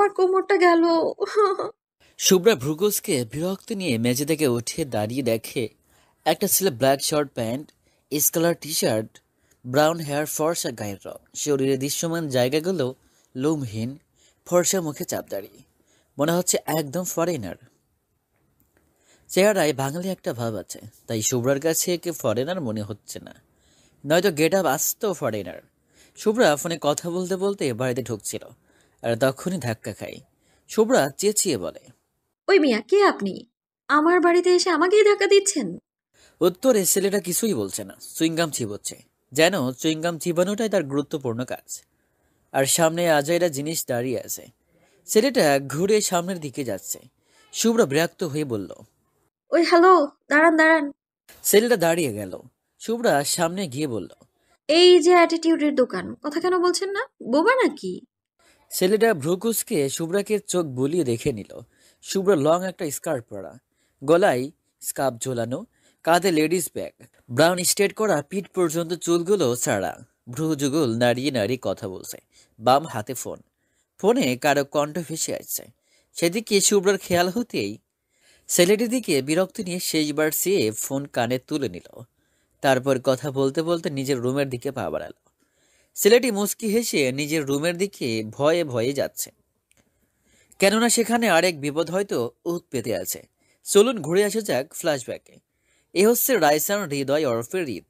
আমার কোমরটা গেল। শুভ্রা ভ্রুকুসকে বিরক্ত নিয়ে মেঝে থেকে উঠে দাঁড়িয়ে দেখে একটা ছেলে ব্ল্যাক শার্ট প্যান্ট, স্কালার টি শার্ট, ব্রাউন হেয়ার, ফর্সা গায়ের রং, শরীরের দৃশ্যমান জায়গাগুলো লোমহীন, ফর্সা মুখে চাপদাড়ি, মনে হচ্ছে একদম ফরেনার। চেহারায় বাঙালি একটা ভাব আছে, তাই শুভ্রার কাছে একে ফরেনার মনে হচ্ছে না, নয়তো গেট আপ আসতো ফরেনার। শুভ্রা ফোনে কথা বলতে বলতে বাড়িতে ঢুকছিল, আর তখনই ধাক্কা খায়। শুভ্রা চেঁচিয়ে বলে, ওই মিয়া, কে আপনি? আমার বাড়িতে এসে আমাকেই ধাক্কা দিচ্ছেন? উত্তরে ছেলেটা কিছুই বলছে না, চুইংগাম চিবোচ্ছে, যেন চুইংগাম চিবানোটাই তার গুরুত্বপূর্ণ কাজ। আর সামনে আজাইরা জিনিস দাঁড়িয়ে আছে। ছেলেটা ঘুরে সামনের দিকে যাচ্ছে। শুভ্রা বিরক্ত হয়ে বলল, ওই হ্যালো, দাঁড়ান দাঁড়ান। ছেলেটা দাঁড়িয়ে গেল। শুভ্রা সামনে গিয়ে বলল, এই যে অ্যাটিটিউডের দোকান, কথা কেন বলছেন না? বোবা নাকি? ছেলেটা ভ্রুকুসকে শুভ্রাকে চোখ বুলিয়ে দেখে নিল। শুভ্রা লং একটা স্কার্ট পরা, গলায় স্কার্ফ ঝোলানো, কাঁধে লেডিস ব্যাগ, ব্রাউন স্ট্রেট করা পিঠ পর্যন্ত চুলগুলো ছাড়া, ভ্রু যুগল নাড়িয়ে নাড়িয়ে কথা বলছে, বাম হাতে ফোন। ফোনে কারো কণ্ঠ ভেসে আসছে। সেদিকে শুভ্রার খেয়াল হতেই ছেলেটির দিকে বিরক্তি নিয়ে শেষবার চেয়ে ফোন কানে তুলে নিল। তারপর কথা বলতে বলতে নিজের রুমের দিকে পা বাড়াল। ছেলেটি মুচকি হেসে নিজের রুমের দিকে ভয়ে ভয়ে যাচ্ছে, কেননা সেখানে আরেক বিপদ হয়তো উত পেতে আছে। চলুন ঘুরে আসা যাক ফ্ল্যাশব্যাকে। এ হচ্ছে রাইসান হৃদয় ওরফে হৃদ।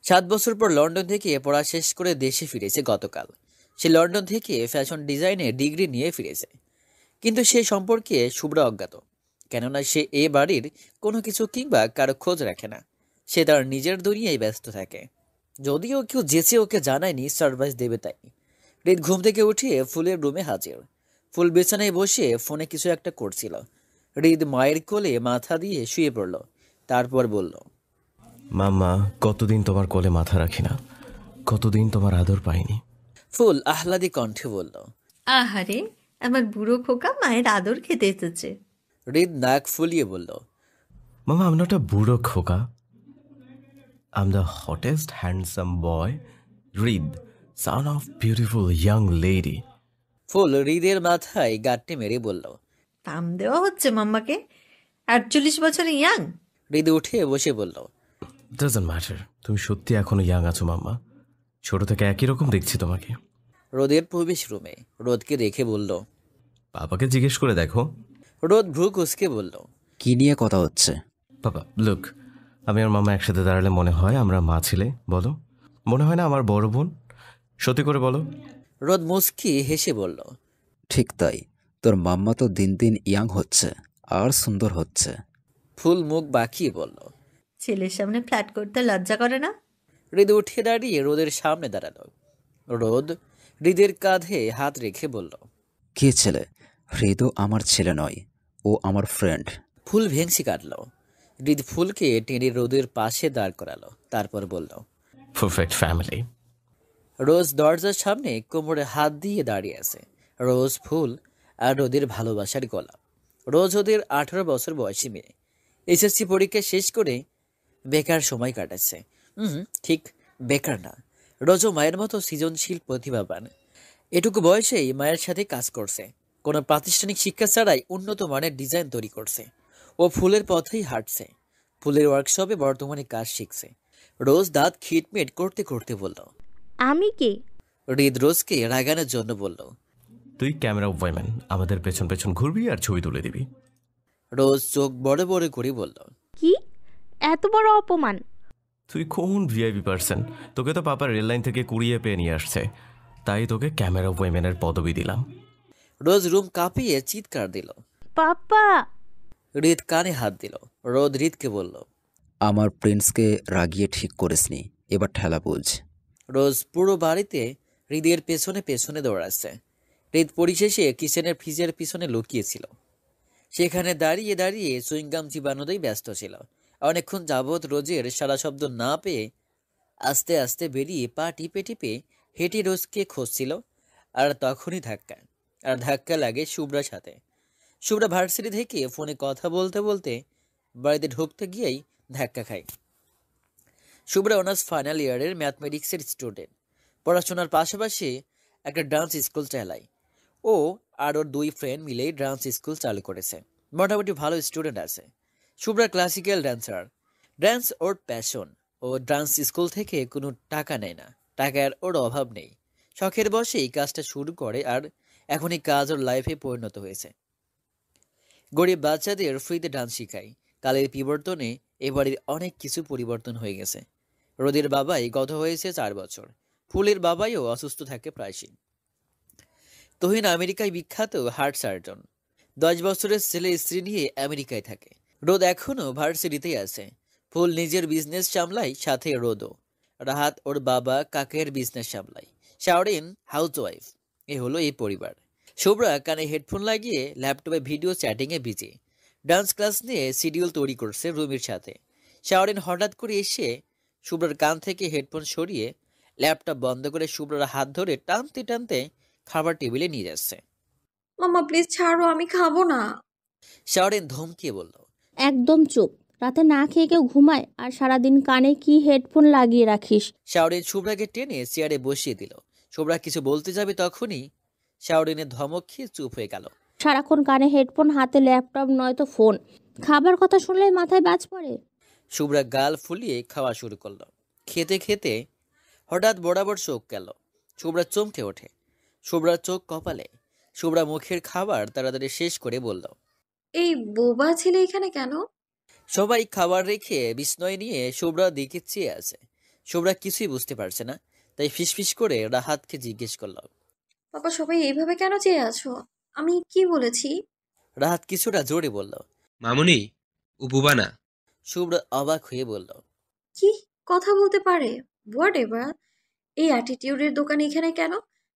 7 বছর পর লন্ডন থেকে পড়া শেষ করে দেশে ফিরেছে গতকাল। সে লন্ডন থেকে ফ্যাশন ডিজাইনে ডিগ্রি নিয়ে ফিরেছে, কিন্তু সে সম্পর্কে শুভ্রা অজ্ঞাত, কেননা সে এ বাড়ির কোনো কিছু কিংবা কারো খোঁজ রাখে না। সে তার নিজের দুনিয়ায় ব্যস্ত থাকে, যদিও কেউ যেচে ওকে জানায়নি সারপ্রাইজ দেবে তাই। হৃদ ঘুম থেকে উঠিয়ে ফুলের রুমে হাজির। ফুল বিছানায় বসে ফোনে কিছু একটা করছিল। হৃদ মায়ের কোলে মাথা দিয়ে শুয়ে পড়ল, তারপর বলল, মাম্মা, কতদিন তোমার কোলে মাথা রাখি না, কতদিন তোমার আদর পাইনি। ফুল আহ্লাদী কণ্ঠে বলল। আহারে, আমার বুড়ো খোকা মায়ের আদর খেতে এসেছে। হৃদ নাক ফুলিয়ে বলল, মামা, আমি নট আ বুড়ো খোকা, I am the hottest handsome boy, Rid, son of beautiful young lady. ফুল হৃদের মাথায় গাঁটটি মেরে বলল। পাম দেওয়া হচ্ছে মাম্মাকে? 48 বছরে ইয়াং? হৃদ উঠে বসে বলল, Doesn't matter. তুমি সত্যি এখনো ইয়াং আছো মাম্মা, ছোট থেকে একই রকম দেখছি তোমাকে। রোদের প্রবেশ রুমে রোদকে দেখে বলল। পাপাকে জিজ্ঞেস করে দেখো। রোদ ভ্রু কুঁচকে বলল, কি নিয়ে কথা হচ্ছে? পাপা, লুক, আমি আর মামা একসাথে দাঁড়ালে মনে হয় আমরা মা ছেলে, বলো? মনে হয় না আমার বড় বোন? সত্যি করে বলো। রোদ মুচকি হেসে বলল, ঠিক তাই, তোর মাম্মা তো দিন দিন ইয়াং হচ্ছে আর সুন্দর হচ্ছে। ফুল মুখ বাঁকিয়ে বলল। ছেলের সামনে ফ্ল্যাট করতে লজ্জা করে না? হৃদ উঠে দাঁড়িয়ে রোদের সামনে দাঁড়ালো। রোদ হৃদের কাঁধে হাত রেখে বলল, কে ছেলে? হৃদও আমার ছেলে নয়, ও আমার ফ্রেন্ড। ফুল ভেংসি কাটল। হৃদ ফুলকে টেনে রোদের পাশে দাঁড় করালো, তারপর বলল। Perfect family. রোজ দরজার সামনে কোমরে হাত দিয়ে দাঁড়িয়ে আছে। রোজ ফুল আর রোদের ভালোবাসার গোলাপ। রোজ ওদের 18 বছর বয়সী মেয়ে। এসএসসি পরীক্ষা শেষ করে বেকার সময় কাটাচ্ছে। ঠিক বেকার না, রোজও মায়ের মতো সৃজনশীল, প্রতিভাবান। এটুকু বয়সেই মায়ের সাথে কাজ করছে, কোনো প্রাতিষ্ঠানিক শিক্ষা ছাড়াই উন্নত মানের ডিজাইন তৈরি করছে। ও ফুলের পথেই হাঁটছে, ফুলের ওয়ার্কশপে বর্তমানে কাজ শিখছে। রোজ দাঁত খিটমিট করতে করতে বলল। আমি কে? হৃদ রোজকে রাগানোর জন্য বলল। তুই ক্যামেরা ওয়াইম্যান, আমাদের পেছন পেছন ঘুরবি আর ছবি তুলে দিবি। রোজ চোখ বড় বড় করে বলল। কি এত বড় অপমান? তুই কোন ভিআইপি পার্সন? তোকে তো পাপা রেল লাইন থেকে কুড়িয়ে পেয়ে নিয়ে আসছে, তাই তোকে ক্যামেরা ওয়াইম্যানের পদবি দিলাম। রোজ রুম কাঁপিয়ে চিৎকার দিল। পাপা! হৃদ কানে হাত দিল। রোদ হৃদকে বলল। আমার প্রিন্সকে রাগিয়ে ঠিক করিসনি, এবার ঠেলা বুঝ। রোজ পুরো বাড়িতে হৃদের পেছনে পেছনে দৌড়াচ্ছে। হৃদ পরিশেষে কিচেনের ফ্রিজের পিছনে লুকিয়েছিল। সেখানে দাঁড়িয়ে দাঁড়িয়ে চুইংগাম চিবানোতেই ব্যস্ত ছিল। অনেকক্ষণ যাবৎ রোজের সারা শব্দ না পেয়ে আস্তে আস্তে বেরিয়ে পা টিপে টিপে হেঁটে রোজকে খুঁজছিল। আর তখনই ধাক্কা লাগে শুভ্রার সাথে। শুভ্রা ভার্সিটি থেকে ফোনে কথা বলতে বলতে বাড়িতে ঢুকতে গিয়েই ধাক্কা খায়। শুভ্রা অনার্স ফাইনাল ইয়ারের ম্যাথমেটিক্সের স্টুডেন্ট। পড়াশোনার পাশাপাশি একটা ডান্স স্কুল চালায়। ও আর ওর দুই ফ্রেন্ড মিলেই ডান্স স্কুল চালু করেছে। মোটামুটি ভালো স্টুডেন্ট আছে। Shubhra classical dancer. ডান্স ওর প্যাশন। ও ডান্স স্কুল থেকে কোনো টাকা নেয় না, টাকার ওর অভাব নেই। শখের বসে এই কাজটা শুরু করে, আর এখন এই কাজ ওর লাইফে পরিণত হয়েছে। গরিব বাচ্চাদের ফ্রিতে ডান্স শেখায়। কালের বিবর্তনে এবারে অনেক কিছু পরিবর্তন হয়ে গেছে। রোদের বাবাই গত হয়েছে 4 বছর। ফুলের বাবাইও অসুস্থ থাকে প্রায়শই। তুহিন আমেরিকায় বিখ্যাত হার্ট সার্জন। 10 বছরের ছেলে স্ত্রী নিয়ে আমেরিকায় থাকে। রোদ এখনো ভার্সিটিতেই আছে। ফুল নিজের বিজনেস সামলায়, সাথে রোদও। রাহাত ওর বাবা কাকের বিজনেস সামলায়। শাওরিন হাউসওয়াইফ। এ হলো এই পরিবার। শুভ্রা কানে হেডফোন লাগিয়ে ল্যাপটপে ভিডিও চ্যাটিংয়ে বিজি। ডান্স ক্লাস নিয়ে শিডিউল তৈরি করছে রুমির সাথে। শাওরিন হঠাৎ করে এসে শুভ্রার কান থেকে হেডফোন সরিয়ে ল্যাপটপ বন্ধ করে শুভ্রার হাত ধরে টানতে টানতে খাবার টেবিলে নিয়ে যাচ্ছে। মাম্মা প্লিজ ছাড়ো, আমি খাবো না। শাওরিন ধমকিয়ে বলল, একদম চুপ। রাতে না খেয়ে কেউ ঘুমায়, আর সারাদিন কানে কি হেডফোন লাগিয়ে রাখিস? শাওরিন শুভ্রাকে টেনে চেয়ারে বসিয়ে দিল। শুভ্রা কিছু বলতে যাবে তখনই শাওরিনের ধমক খেয়ে চুপ হয়ে গেল। সারাক্ষণ কানে হেডফোন, হাতে ল্যাপটপ নয়তো ফোন। খাবার কথা শুনলে মাথায় বাজ পড়ে। শুভ্রা গাল ফুলিয়ে খাওয়া শুরু করলো। খেতে খেতে হঠাৎ বরাবর চোখ গেল। শুভ্রা চমকে ওঠে। শুভ্রার চোখ কপালে। শুভ্রা মুখের খাবার তাড়াতাড়ি শেষ করে বলল, এই বোবা ছেলে এখানে কেন? সবাই খাবার রেখে বিস্ময় নিয়ে শুভ্রার দিকে চেয়ে আছে। শুভ্রা কিছুই বুঝতে পারছে না, তাই ফিসফিস করে রাহাতকে জিজ্ঞেস করল। পাপা সবাই এইভাবে কেন চেয়ে আছো? আমি কি বলেছি? রাহাত কিছুটা জোরে বলল। মামুনি, ও বুবা না। শুভ্রা অবাক হয়ে বলল, কি কথা বলতে পারে? What ever. এই অ্যাটিটিউডের দোকান এখানে কেন?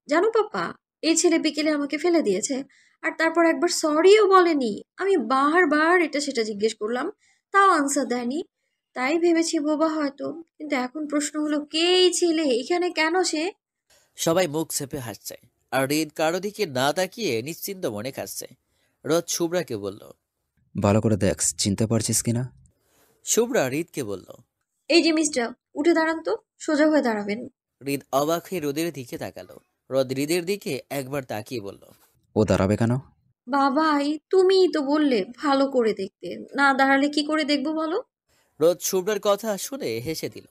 জানো পাপা, এই ছেলে বিকেলে আমাকে ফেলে দিয়েছে, আর তারপর একবার সরিও বলেনি। আমি বারবার এটা সেটা জিজ্ঞেস করলাম, তাও আনসার দেয়নি। তাই ভেবেছি বোবা হয়তো, কিন্তু এখন প্রশ্ন হলো কে এই ছেলে, এখানে কেন সে? সবাই মুখ চেপে হাসছে, আর রিদ কারো দিকে না তাকিয়ে নিশ্চিন্ত মনে খাচ্ছে। রোদ শুভ্রাকে বলল। ভালো করে দেখ, চিনতে পারছিস কিনা? শুভ্রা রিদকে বলল। এই যে মিস্টার, উঠে দাঁড়ান তো, সোজা হয়ে দাঁড়াবেন। রিদ অবাক হয়ে রোদের দিকে তাকালো। রোদ রিদের দিকে একবার তাকিয়ে বলল, ও দাঁড়াবে কেন? বাবাই তুমিই তো বললে ভালো করে দেখতে, না দাঁড়ালে কি করে দেখবো বলো? রোদ শুভ্রার কথা শুনে হেসে দিল।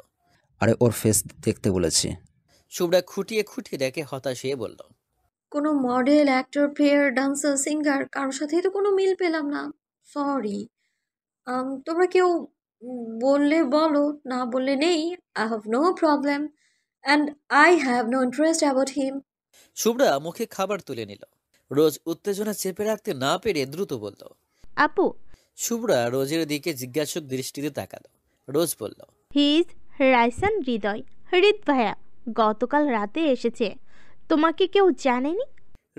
আরে ওর ফেস দেখতে বলেছি। শুভ্রা খুঁটিয়ে খুঁটিয়ে দেখে হতাশ হয়ে বলল, কোনো model, actor, player, dancer, singer কারোর সাথেই তো কোনো মিল পেলাম না। সরি। তোমরা কেউ বললে বলো, না বললে নেই। I have no problem and I have no interest about him. Shubhra মুখে খাবার তুলে নিল। রোজ উত্তেজনা চেপে রাখতে না পেরে দ্রুত বলল। আপু, শুভ্রা রোজের দিকে জিজ্ঞাসক দৃষ্টিতে তাকালো। রোজ বলল, হি ইজ রাইসান হৃদয়। হৃদ ভাইয়া গতকাল রাতে এসেছে। তোমাকে কেউ জানেনি?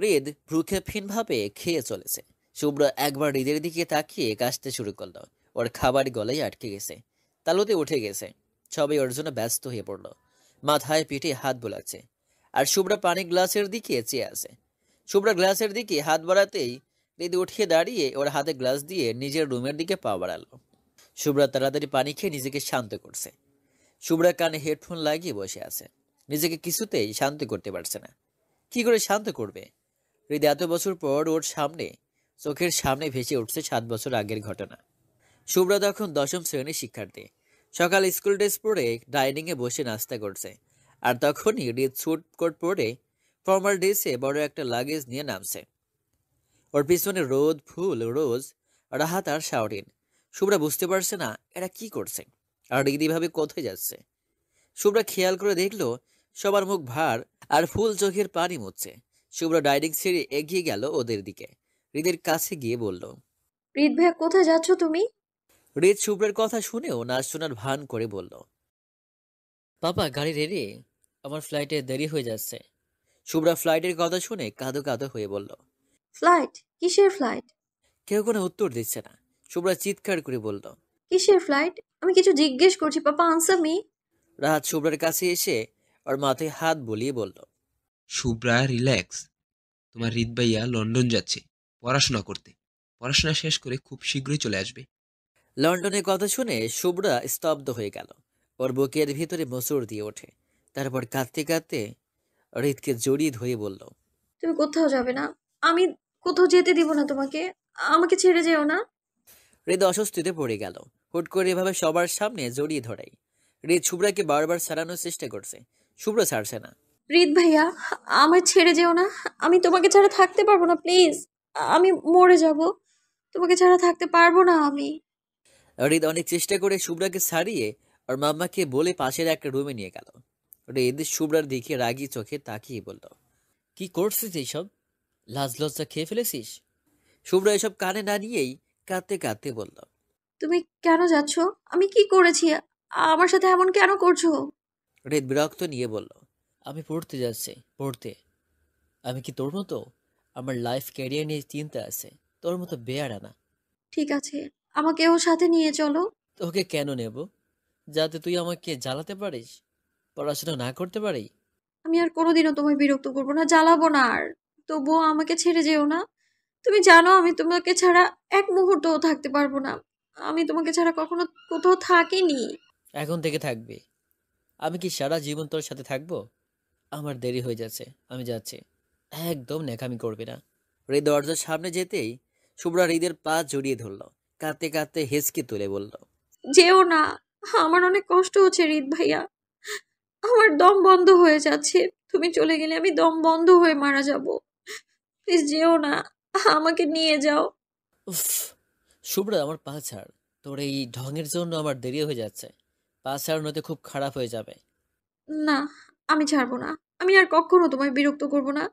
হৃদ ভ্রুক্ষেপহীনভাবে খেয়ে চলেছে। শুভ্রা একবার হৃদের দিকে তাকিয়ে কাশতে শুরু করলো। ওর খাবার গলায় আটকে গেছে, তালুতে উঠে গেছে। সবাই ওর জন্য ব্যস্ত হয়ে পড়ল। মাথায় পিঠে হাত বোলাচ্ছে, আর শুভ্রা পানি গ্লাসের দিকে চেয়ে আছে। শুভ্রা গ্লাসের দিকে হাত বাড়াতেই হৃদ উঠিয়ে দাঁড়িয়ে ওর হাতে গ্লাস দিয়ে নিজের রুমের দিকে পা বাড়ালো। শুভ্রা তাড়াতাড়ি পানি খেয়ে নিজেকে শান্ত করছে। শুভ্রা কানে হেডফোন লাগিয়ে বসে আছে। নিজেকে কিছুতেই শান্ত করতে পারছে না। কি করে শান্ত করবে? হৃদ এত বছর পর ওর সামনে, চোখের সামনে ভেসে উঠছে 7 বছর আগের ঘটনা। শুভ্রা তখন 10ম শ্রেণীর শিক্ষার্থী। সকাল স্কুল ড্রেস পরে ডাইনিংয়ে বসে নাস্তা করছে। আর তখনই হৃদ স্যুট কোট পরে ফর্মাল ড্রেসে বড় একটা লাগেজ নিয়ে নামছে। ওর পিছনে রোদ, ফুল, রোজ, রাহাত আর শাওরিন। শুভ্রা বুঝতে পারছে না এরা কি করছে, আর হৃদ এভাবে কোথায় যাচ্ছে। শুভ্রা খেয়াল করে দেখলো সবার মুখ ভার, আর ফুল চোখের পানি মুছছে। শুভ্রা ডাইনিং ছেড়ে এগিয়ে গেল ওদের দিকে। হৃদের কাছে গিয়ে বলল, রিদ ভাইয়া কোথায় যাচ্ছ তুমি? হৃদ শুভ্রের কথা শুনেও না শোনার ভান করে বলল, পাপা গাড়ি রেডি, আমার ফ্লাইটে দেরি হয়ে যাচ্ছে। শুভ্রা ফ্লাইটের কথা শুনে কাঁদো কাঁদো হয়ে বলল। ফ্লাইট? কিসের ফ্লাইট? কেউ কোনো উত্তর দিচ্ছে না। শুভ্রা চিৎকার করে বলল, কিসের ফ্লাইট? আমি কিছু জিজ্ঞেস করছি পাপা, আনসার মি। রাহাত শুভ্রার কাছে এসে ওর মাথায় হাত বুলিয়ে বলল, শুভ্রা, রিল্যাক্স। তোমার হৃদ ভাইয়া লন্ডন যাচ্ছে পড়াশোনা করতে। পড়াশোনা শেষ করে খুব শীঘ্রই চলে আসবে। লন্ডনের কথা শুনে শুভ্রা স্তব্ধ হয়ে গেল। ওর বুকের ভিতরে মোচড় দিয়ে ওঠে। তারপর কাঁদতে কাঁদতে হৃদকে জড়িয়ে ধরে বলল, তুমি কোথাও যাবে না। আমি কোথাও যেতে দিব না তোমাকে। আমাকে ছেড়ে যেও না। হৃদ অস্বস্তিতে পড়ে গেল। হুট করে এভাবে সবার সামনে জড়িয়ে ধরাই। হৃদ শুভ্রাকে বারবার ছাড়ানোর চেষ্টা করছে, শুভ্র ছাড়ছে না। রিত ভাইয়া, আমায় ছেড়ে যেও না। আমি তোমাকে ছাড়া থাকতে পারবো না, প্লিজ। আমি মরে যাব। তোমাকে ছাড়া থাকতে পারবো না আমি। হৃদ অনেক চেষ্টা করে শুভ্রাকে ছাড়িয়ে ওর মাম্মাকে বলে পাশের একটা রুমে নিয়ে গেল। হৃদ শুভ্রার দিকে রাগি চোখে তাকিয়ে বলল, কি করছিস এইসব? লাজ লজ্জা খেয়ে ফেলেছিস? শুভ্রা এসব কানে না নিয়েই কাঁদতে কাঁদতে বলল। তুমি কেন যাচ্ছ? আমি কি করেছি? আমার সাথে এমন কেন করছো? হৃদ বিরক্ত নিয়ে বলল, আমি পড়তে যাচ্ছি, পড়তে। আমি কি তোর মতো? আমার লাইফ ক্যারিয়ার নিয়ে চিন্তা আছে, তোর মতো বেয়ারা না। ঠিক আছে, আমাকেও সাথে নিয়ে চলো। তোকে কেন নেব? যাতে তুই আমাকে জ্বালাতে পারিস, পড়াশোনা না করতে পারি? আমি আর কোনোদিনও তোমায় বিরক্ত করবো না, জ্বালাবো না আর। তবুও আমাকে ছেড়ে যেও না। তুমি জানো আমি তোমাকে ছাড়া এক মুহূর্তও থাকতে পারবো না। আমি তোমাকে ছাড়া কখনো কোথাও থাকিনি। এখন থেকে থাকবি। আমি কি সারা জীবন তোর সাথে থাকবো? আমার দেরি হয়ে যাচ্ছে, আমি যাচ্ছি। একদম নেকামি করবি না। হৃদ দরজার সামনে যেতেই শুভ্রা হৃদের পা জড়িয়ে ধরল, কাঁদতে কাঁদতে হেসকে তুলে বলল, যেও না। আমার অনেক কষ্ট হচ্ছে রিত ভাইয়া। আমার দম বন্ধ হয়ে যাচ্ছে। তুমি চলে গেলে আমি দম বন্ধ হয়ে মারা যাব। প্লিজ যেও না। আমাকে নিয়ে যাও। উফ। শুভ্রা, আমার পা ছাড়। তোর এই ঢঙের জন্য আমার দেরি হয়ে যাচ্ছে। পা ছাড়ানোতে খুব খারাপ হয়ে যাবে। না, আমি ছাড়বো না। আমি আর কখনো তোমায় বিরক্ত করব না।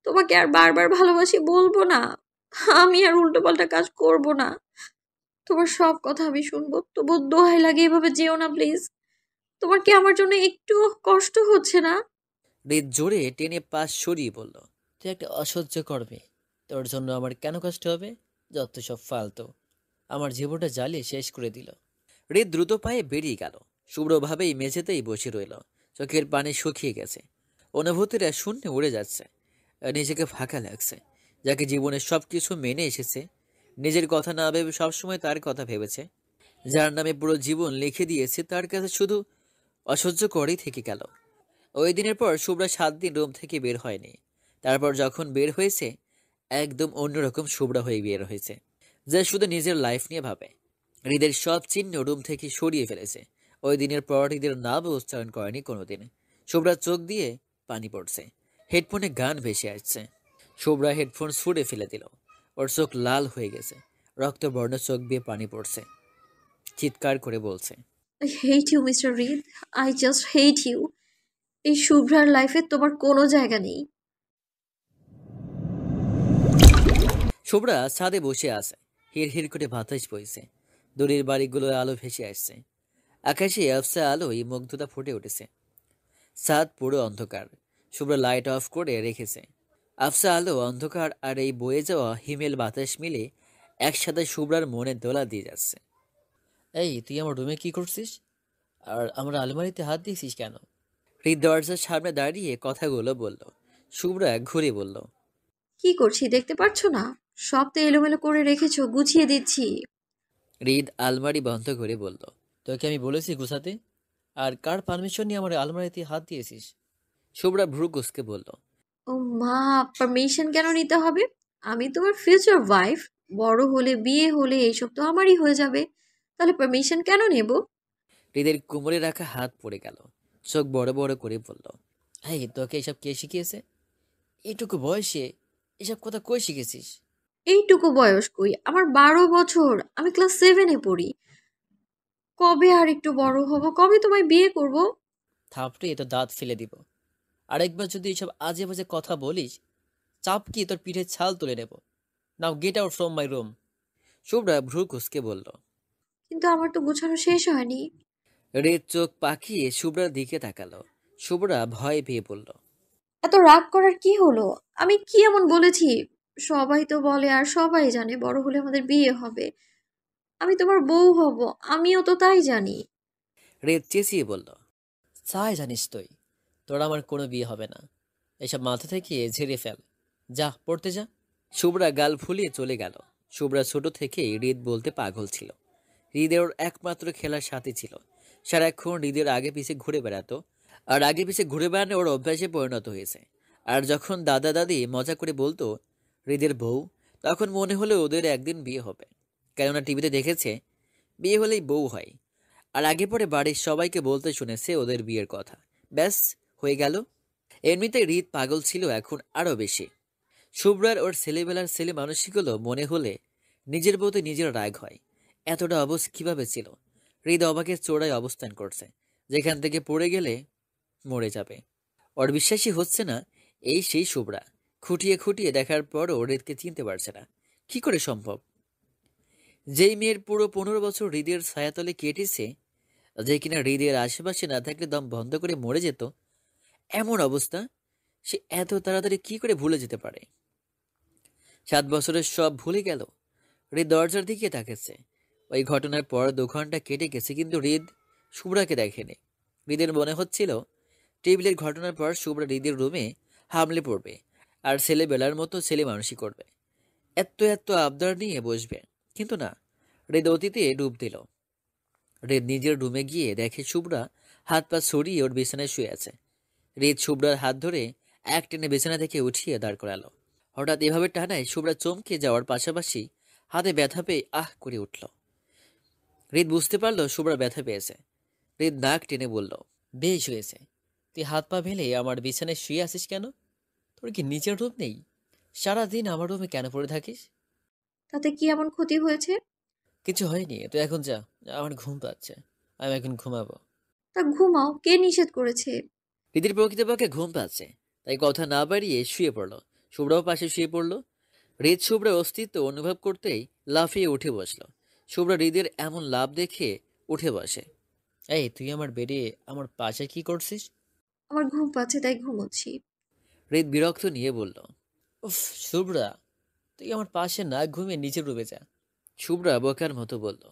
তোমাকে আর বারবার ভালোবাসি বলবো না। আমি আর উল্টোপাল্টা কাজ করব না। তোমার সব কথা আমি শুনবো। তবু দোহাই লাগে, এভাবে যেও না প্লিজ। তোমার কি আমার জন্য একটু কষ্ট হচ্ছে না? হৃদ জোরে টেনে পা সরিয়ে বলল, তুই একটা অসহ্য করবে। তোর জন্য আমার কেন কষ্ট হবে? যত সব ফালতু। আমার জীবনটা জ্বালিয়ে শেষ করে দিল। হৃদ দ্রুত পায়ে বেরিয়ে গেল। শুভ্রভাবেই মেঝেতেই বসে রইল। চোখের পানি শুকিয়ে গেছে, অনুভূতিরা শূন্যে উড়ে যাচ্ছে। নিজেকে ফাঁকা লাগছে। যাকে জীবনের সবকিছু মেনে এসেছে, নিজের কথা না ভেবে সবসময় তার কথা ভেবেছে, যার নামে পুরো জীবন লিখে দিয়েছে, তার কাছে শুধু অসহ্য করেই থেকে গেল। ওই দিনের পর শুভ্রা 7 দিন রুম থেকে বের হয়নি। তারপর যখন বের হয়েছে, একদম অন্যরকম শুভ্রা হয়ে বের হয়েছে, যা শুধু নিজের লাইফ নিয়ে ভাবে। হৃদের সব চিহ্ন রুম থেকে সরিয়ে ফেলেছে। ওই দিনের পর হৃদের নাম উচ্চারণ করেনি কোনোদিন। শুভ্রার চোখ দিয়ে পানি পড়ছে, হেডফোনে গান ভেসে আসছে। শুভ্রা হেডফোন ছুঁড়ে ফেলে দিল। ওর চোখ লাল হয়ে গেছে, রক্তবর্ণ চোখ দিয়ে পানি পড়ছে। চিৎকার করে বলছে, I hate you mister Rid. I just hate you. এই শুভ্রার লাইফে তোমার কোনো জায়গা নেই। শুভ্রা ছাদে বসে আছে। হির হির করে বাতাস বইছে, দূরের বাড়িগুলোর আলো ভেসে আসছে। আকাশে আফসা আলোয় মুগ্ধতা ফুটে উঠেছে। ছাদ পুরো অন্ধকার। শুভ্রা লাইট অফ করে রেখেছে। আফসা আলো, অন্ধকার আর এই বয়ে যাওয়া হিমেল বাতাস মিলে একসাথে শুভ্রার মনে দোলা দিয়ে যাচ্ছে। এই, তুই আমার রুমে কি করছিস? আর আমার আলমারিতে হাত দিয়েছিস কেন? হৃদ দরজার সামনে দাঁড়িয়ে কথাগুলো বলল। শুভ্রা ঘুরে বলল, কি করছি দেখতে পারছো না? সব তো এলোমেলো করে রেখেছো, গুছিয়ে দিচ্ছি। হৃদ আলমারি বন্ধ করে বলল, তোকে আমি বলেছি গুছাতে? আর কার পারমিশন নিয়ে আমার আলমারিতে হাত দিয়েছিস? শুভ্রা ভ্রু কুঁচকে বলল, ও মা, পারমিশন কেন নিতে হবে? আমি তোমার ফিউচার ওয়াইফ। বড় হলে, বিয়ে হলে এইসব তো আমারই হয়ে যাবে। তাহলে পারমিশন কেন নেব? হৃদের কোমরে রাখা হাত পড়ে গেল। চোখ বড় বড় করে বলল, এই, তোকে এসব কে শিখিয়েছে? এইটুকু বয়সে এসব কথা কই শিখেছিস? এইটুকু বয়স কই? আমার 12 বছর। আমি ক্লাস 7-এ পড়ি। কবে আর একটু বড় হব? কবে তোমায় বিয়ে করব? থাপড়ে তো দাঁত ফেলে দিব। আরেকবার যদি এসব আজে বাজে কথা বলিস, চাপকি তোর পিঠে ছাল তুলে নেব। নাও get out from my room. Shubhra ভ্রু কুঁচকে বলল। কিন্তু আমার তো গোছানো শেষ হয়নি। হৃদ চোখ পাকিয়ে শুভ্রার দিকে তাকালো। শুভ্রা ভয় পেয়ে বলল, এত রাগ করার কি হলো? আমি কি এমন বলেছি? সবাই তো বলে আর সবাই জানে বড় হলে আমাদের বিয়ে হবে। আমি তোমার বউ হব। আমিও তো তাই জানি। হৃদ চেঁচিয়ে বলল, চাই জানিস তুই? তোর আমার কোনো বিয়ে হবে না। এসব মাথা থেকে ঝেড়ে ফেল। যা, পড়তে যা। শুভ্রা গাল ফুলিয়ে চলে গেল। শুভ্রা ছোট থেকেই হৃদ বলতে পাগল ছিল। হৃদের ওর একমাত্র খেলার সাথী ছিল। সারাক্ষণ হৃদের আগে পিছে ঘুরে বেড়াতো, আর আগে পিছে ঘুরে বেড়ানো ওর অভ্যাসে পরিণত হয়েছে। আর যখন দাদা দাদি মজা করে বলতো হৃদের বউ। তখন মনে হলো ওদের একদিন বিয়ে হবে, কেননা টিভিতে দেখেছে বিয়ে হলেই বউ হয়। আর আগে পরে বাড়ির সবাইকে বলতে শুনেছে ওদের বিয়ের কথা। ব্যাস, হয়ে গেল। এমনিতে হৃদ পাগল ছিল, এখন আরো বেশি। শুভ্রার ওর ছেলেবেলার ছেলে মানুষগুলো মনে হলে নিজের বউতে নিজের রাগ হয়। এতটা অবশ কিভাবে ছিল? হৃদ অবাকের চোরায় অবস্থান করছে, যেখান থেকে পড়ে গেলে মরে যাবে। ওর বিশ্বাসই হচ্ছে না এই সেই শুভ্রা। খুঁটিয়ে খুঁটিয়ে দেখার পরও হৃদকে চিনতে পারছে না। কি করে সম্ভব? যেই মেয়ের পুরো 15 বছর হৃদের ছায়াতলে কেটেছে, যে কিনা হৃদের আশেপাশে না থাকলে দম বন্ধ করে মরে যেত, এমন অবস্থা, সে এত তাড়াতাড়ি কি করে ভুলে যেতে পারে? 7 বছরের সব ভুলে গেল। হৃদ দরজার দিকে তাকাচ্ছে। ওই ঘটনার পর 2 ঘন্টা কেটে গেছে, কিন্তু হৃদ শুভ্রাকে দেখেনি। হৃদের মনে হচ্ছিল টেবিলের ঘটনার পর শুভ্রা হৃদের রুমে হামলে পড়বে আর ছেলেবেলার মতো ছেলে মানুষই করবে, এত এত আবদার নিয়ে বসবে। কিন্তু না, হৃদ অতীতে ডুব দিল। হৃদ নিজের রুমে গিয়ে দেখে শুভ্রা হাত পা ছড়িয়ে ওর বিছানায় শুয়ে আছে। হৃদ শুভ্রার হাত ধরে এক টেনে বিছানা থেকে উঠিয়ে দাঁড় করালো। হঠাৎ এভাবে টানায় শুভ্রা চমকে যাওয়ার পাশাপাশি হাতে ব্যথা পেয়ে আহ করে উঠল। হৃদ বুঝতে পারলো শুভ্রা ব্যথা পেয়েছে। হৃদ নাক টেনে বলল, বেশ হয়েছে। তুই হাত পা ফেলে আমার বিছানায় শুয়ে আছিস কেন? তোর কি নিচের রুম নেই? সারাদিন আমার রুমে কেন পড়ে থাকিস? তাতে কি এমন ক্ষতি হয়েছে? কিছু হয়নি, তুই এখন যা, আমার ঘুম পাচ্ছে, আমি এখন ঘুমাবো। তা ঘুমাও, কে নিষেধ করেছে? হৃদের প্রকৃতপক্ষে ঘুম পাচ্ছে, তাই কথা না বাড়িয়ে শুয়ে পড়ল। শুভ্রাও পাশে শুয়ে পড়ল। হৃদ শুভ্রার অস্তিত্ব অনুভব করতেই লাফিয়ে উঠে বসলো। শুভ্রা হৃদের এমন লাভ দেখে উঠে বসে। এই, তুই আমার বেডে আমার পাশে কি করছিস? আমার ঘুম পাচ্ছে তাই ঘুমোচ্ছি। হৃদ বিরক্ত নিয়ে বলল, উফ শুভ্রা, তুই আমার পাশে না ঘুমিয়ে নিচে ডুবে যা। শুভ্রা বোকার মতো বলল।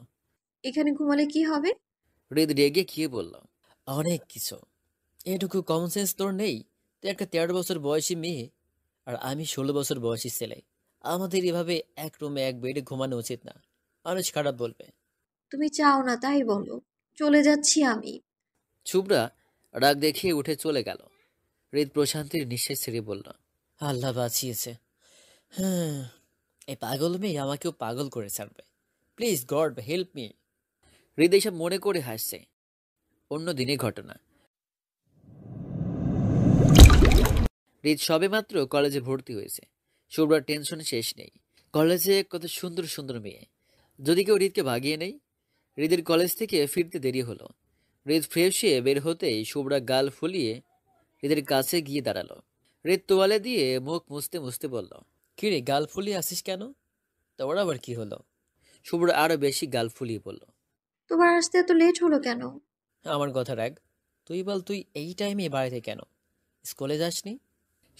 এখানে ঘুমালে কি হবে? হৃদ রেগে গিয়ে বলল, অনেক কিছু। এটুকু কমন সেন্স তোর নেই? তুই একটা 13 বছর বয়সী মেয়ে, আর আমি 16 বছর বয়সী ছেলে। আমাদের এভাবে এক রুমে এক বেডে ঘুমানো উচিত না, মানুষ খারাপ বলবে। তুমি চাও না তাই বলো। চলে যাচ্ছি আমি। শুভ্রা রাগ দেখিয়ে উঠে চলে গেল। হৃদ প্রশান্তির নিঃশ্বাস ছেড়ে বলল, আল্লাহ বাঁচিয়েছে। হ্যাঁ, এই পাগল মেয়ে আমাকেও পাগল করে ছাড়বে। Please god help me. হৃদ এসব মনে করে হাসছে। অন্য দিনের ঘটনা। হৃদ সবেমাত্র কলেজে ভর্তি হয়েছে। শুভ্রার টেনশন শেষ নেই। কলেজে কত সুন্দর সুন্দর মেয়ে, যদি কেউ হৃদকে ভাগিয়ে নেই। হৃদের কলেজ থেকে ফিরতে দেরি হলো। হৃদ ফ্রেশ হয়ে বের হতেই শুভ্রা গাল ফুলিয়ে হৃদের কাছে গিয়ে দাঁড়ালো। হৃদ তোয়ালে দিয়ে মুখ মুছতে মুছতে বলল, কিরে গাল ফুলিয়ে আসিস কেন? তোর আবার কি হলো? শুভ্রা আরো বেশি গাল ফুলিয়ে বলল, তোমার আসতে এত লেট হলো কেন? আমার কথা রাখ। তুই বল, তুই এই টাইমে বাড়িতে কেন? স্কুলে যাসনি?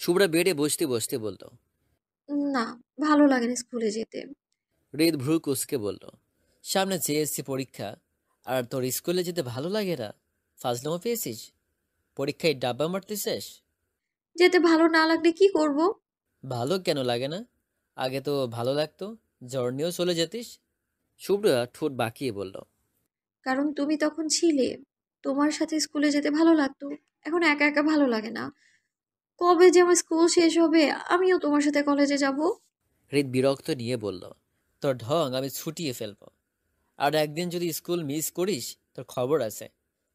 শুভ্রা বেডে বসতে বসতে বলল। না, ভালো লাগে না স্কুলে যেতে। হৃদ ভ্রু কুঁচকে বলল, সামনে জেএসসি পরীক্ষা, আর তোর স্কুলে যেতে ভালো লাগে না? ফাজলামো পেয়েছিস? পরীক্ষায় ডাব্বা মারতে শেষ? যেতে ভালো না লাগলে কি করব? ভালো কেন লাগে না? আগে তো ভালো লাগতো, জ্বর নিয়েও চলে যেতিস। শুভ্রা ঠোঁট বাঁকিয়ে বলল, কারণ তুমি তখন ছিলে। তোমার সাথে স্কুলে যেতে ভালো লাগতো। এখন একা একা ভালো লাগে না। কবে যে আমার স্কুল শেষ হবে, আমিও তোমার সাথে কলেজে যাব। হৃদ বিরক্ত নিয়ে বলল, তোর ঢং আমি ছুটিয়ে ফেলবো। আর একদিন যদি স্কুল মিস করিস, তোর খবর আছে।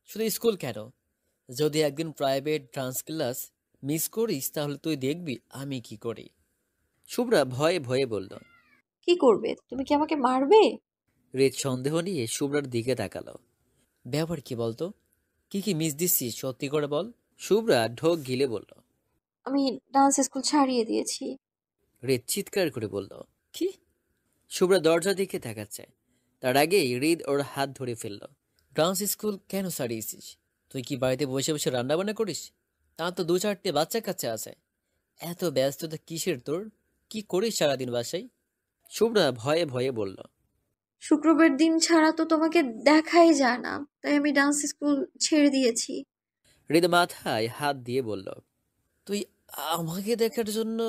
শুধু স্কুল কেন, যদি একদিন প্রাইভেট ডান্স ক্লাস মিস করিস, তাহলে তুই দেখবি আমি কি করি। শুভ্রা ভয়ে ভয়ে বলল। কি করবে? তুমি কি আমাকে মারবে? হৃদ সন্দেহ নিয়ে শুভ্রার দিকে তাকালো। ব্যাপার কি বলতো? কি কি মিস দিচ্ছিস সত্যি করে বল। শুভ্রা ঢোক গিলে বলল। আমি ডান্স স্কুল ছাড়িয়ে দিয়েছি। হৃদ চিৎকার করে বলল, কি? শুভ্রা দরজার দিকে তাকাচ্ছে, তার আগেই হৃদ ওর হাত ধরে ফেলল। ডান্স স্কুল কেন ছাড়িয়েছিস? তুই কি বাড়িতে বসে বসে রান্না বান্না করিস? তা তো 2-4টে বাচ্চা কাচ্চা আছে। এত ব্যস্ততা কিসের তোর? কি করিস সারাদিন বাসায়? শুভ্রা ভয়ে ভয়ে বলল। শুক্রবার দিন ছাড়া তো তোমাকে দেখাই যায় না, তাই আমি ডান্স স্কুল ছেড়ে দিয়েছি। হৃদ মাথায় হাত দিয়ে বলল, তুই আমাকে দেখার জন্য?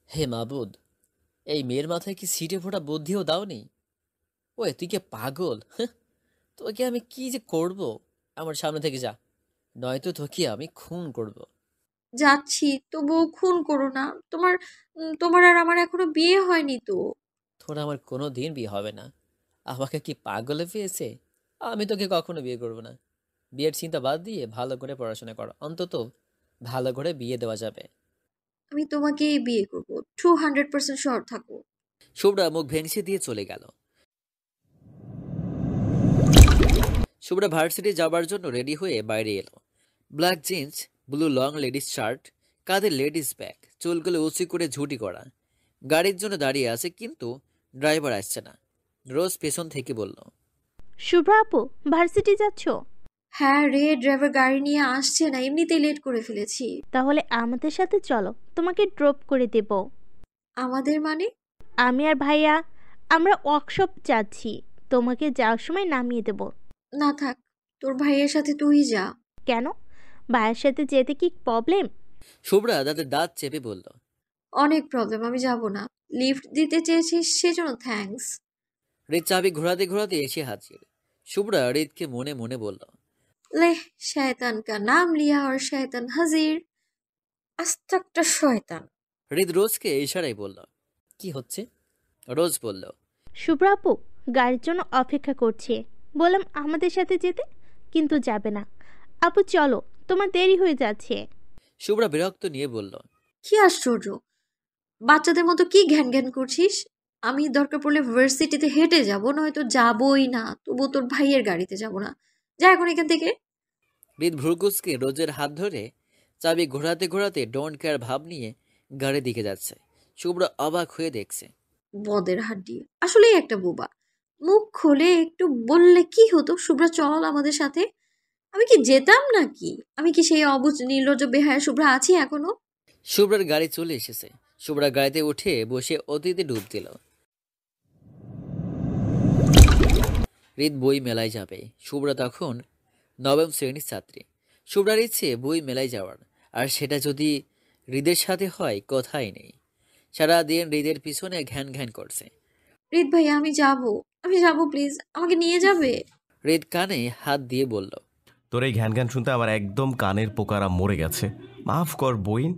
হে মাবুদ, এই মেয়ের মাথায় কি সিটে ফোটা বুদ্ধিও দাওনি? ওই তুই কি পাগল? হ্যাঁ, তোকে আমি কি যে করব? আমার সামনে থেকে যা, নয়তো তোকে আমি খুন করব। যাচ্ছি, তবুও খুন করো না। তোমার আর আমার এখনো বিয়ে হয়নি তো। তোর আমার কোনো দিন বিয়ে হবে না। আমাকে কি পাগলে পেয়েছে? আমি তোকে কখনো বিয়ে করব না। বিয়ের চিন্তা বাদ দিয়ে ভালো করে পড়াশোনা কর, অন্তত ভালো করে বিয়ে দেওয়া যাবে। আমি তোমাকেই বিয়ে করবো, 200% শিওর থাকো। শুভ্রা মুখ ভেঙচি দিয়ে চলে গেল। শুভ্রা ভার্সিটি যাবার জন্য রেডি হয়ে বাইরে এলো। Black jeans, blue long ladies shirt, কাঁধে লেডিস ব্যাগ, চুলগুলো উঁচু করে ঝুঁটি করা। গাড়ির জন্য দাঁড়িয়ে আছে, কিন্তু ড্রাইভার আসছে না। রোজ পেছন থেকে বলল, শুভ্রা আপু, ভার্সিটি যাচ্ছ? হ্যাঁ রে, ড্রাইভার গাড়ি নিয়ে আসছে না, এমনিতেই লেট করে ফেলেছি। তাহলে আমাদের সাথে চলো, তোমাকে ড্রপ করে দেব। আমাদের মানে? আমি আর ভাইয়া আমরা ওয়ার্কশপ যাচ্ছি, তোমাকে যাওয়ার সময় নামিয়ে দেব। না থাক, তোর ভাইয়ের সাথে তুই যা। কেন? ভাইয়ের সাথে যেতে কি প্রবলেম? শুভ্রা তাদের দাঁত চেপে বলল। অনেক প্রবলেম, আমি যাব না। লিফট দিতে চেয়েছিস সেজন্য থ্যাঙ্কস। হৃদ চাবি ঘোরাতে ঘোরাতে এসে হাজির। শুভ্রা হৃদকে মনে মনে বলল, लेह शैतान का नाम लिया और शैतान हाजिर। আস্ত একটা শয়তান। হৃদ রোজকে ইশারায় বলল, কি হচ্ছে? রোজ বলল, শুভ্রা আপু গাড়ির জন্য অপেক্ষা করছে, বললাম আমাদের সাথে যেতে, কিন্তু যাবে না। আপু চলো, তোমার দেরি হয়ে যাচ্ছে। শুভ্রা বিরক্ত নিয়ে বলল, কি আশ্চর্য, বাচ্চাদের মতো কি ঘ্যান ঘ্যান করছিস? আমি দরকার পড়লে ভার্সিটিতে হেঁটে যাব, নয়তো যাবই না, তবু তোর ভাইয়ের গাড়িতে যাব না। যা এখন এখান থেকে। হৃদ ভ্রুকুচকে রোজের হাত ধরে চাবি ঘোরাতে ঘোরাতে ডোন্ট কেয়ার ভাব নিয়ে গাড়ির দিকে যাচ্ছে। শুভ্রা অবাক হয়ে দেখছে। বদের হাড্ডি, আসলেই একটা বোবা। মুখ খুলে একটু বললে কি হতো, শুভ্রা চল আমাদের সাথে। আমি কি যেতাম নাকি? আমি কি সেই অবুঝ নির্লজ্জ বেহায়া শুভ্রা আছি এখনো? শুভ্রার গাড়ি চলে এসেছে। শুভ্রা গাড়িতে উঠে বসে অতীতে ডুব দিল। হৃদ বই মেলায় যাবে। শুভ্রা তখন নবম শ্রেণীর ছাত্রী। শুভ্রার ইচ্ছে বই মেলায় যাওয়ার, আর সেটা যদি হৃদের সাথে হয় কথাই নেই। সারাদিন হৃদের পিছনে ঘ্যান ঘ্যান করছে। রিত ভাইয়া, আমি যাব প্লিজ, আমাকে নিয়ে যাবে? হৃদ কানে হাত দিয়ে বলল, তোর এই ঘ্যান ঘ্যান শুনতে আমার একদম কানের পোকারা মরে গেছে। মাফ কর বইন,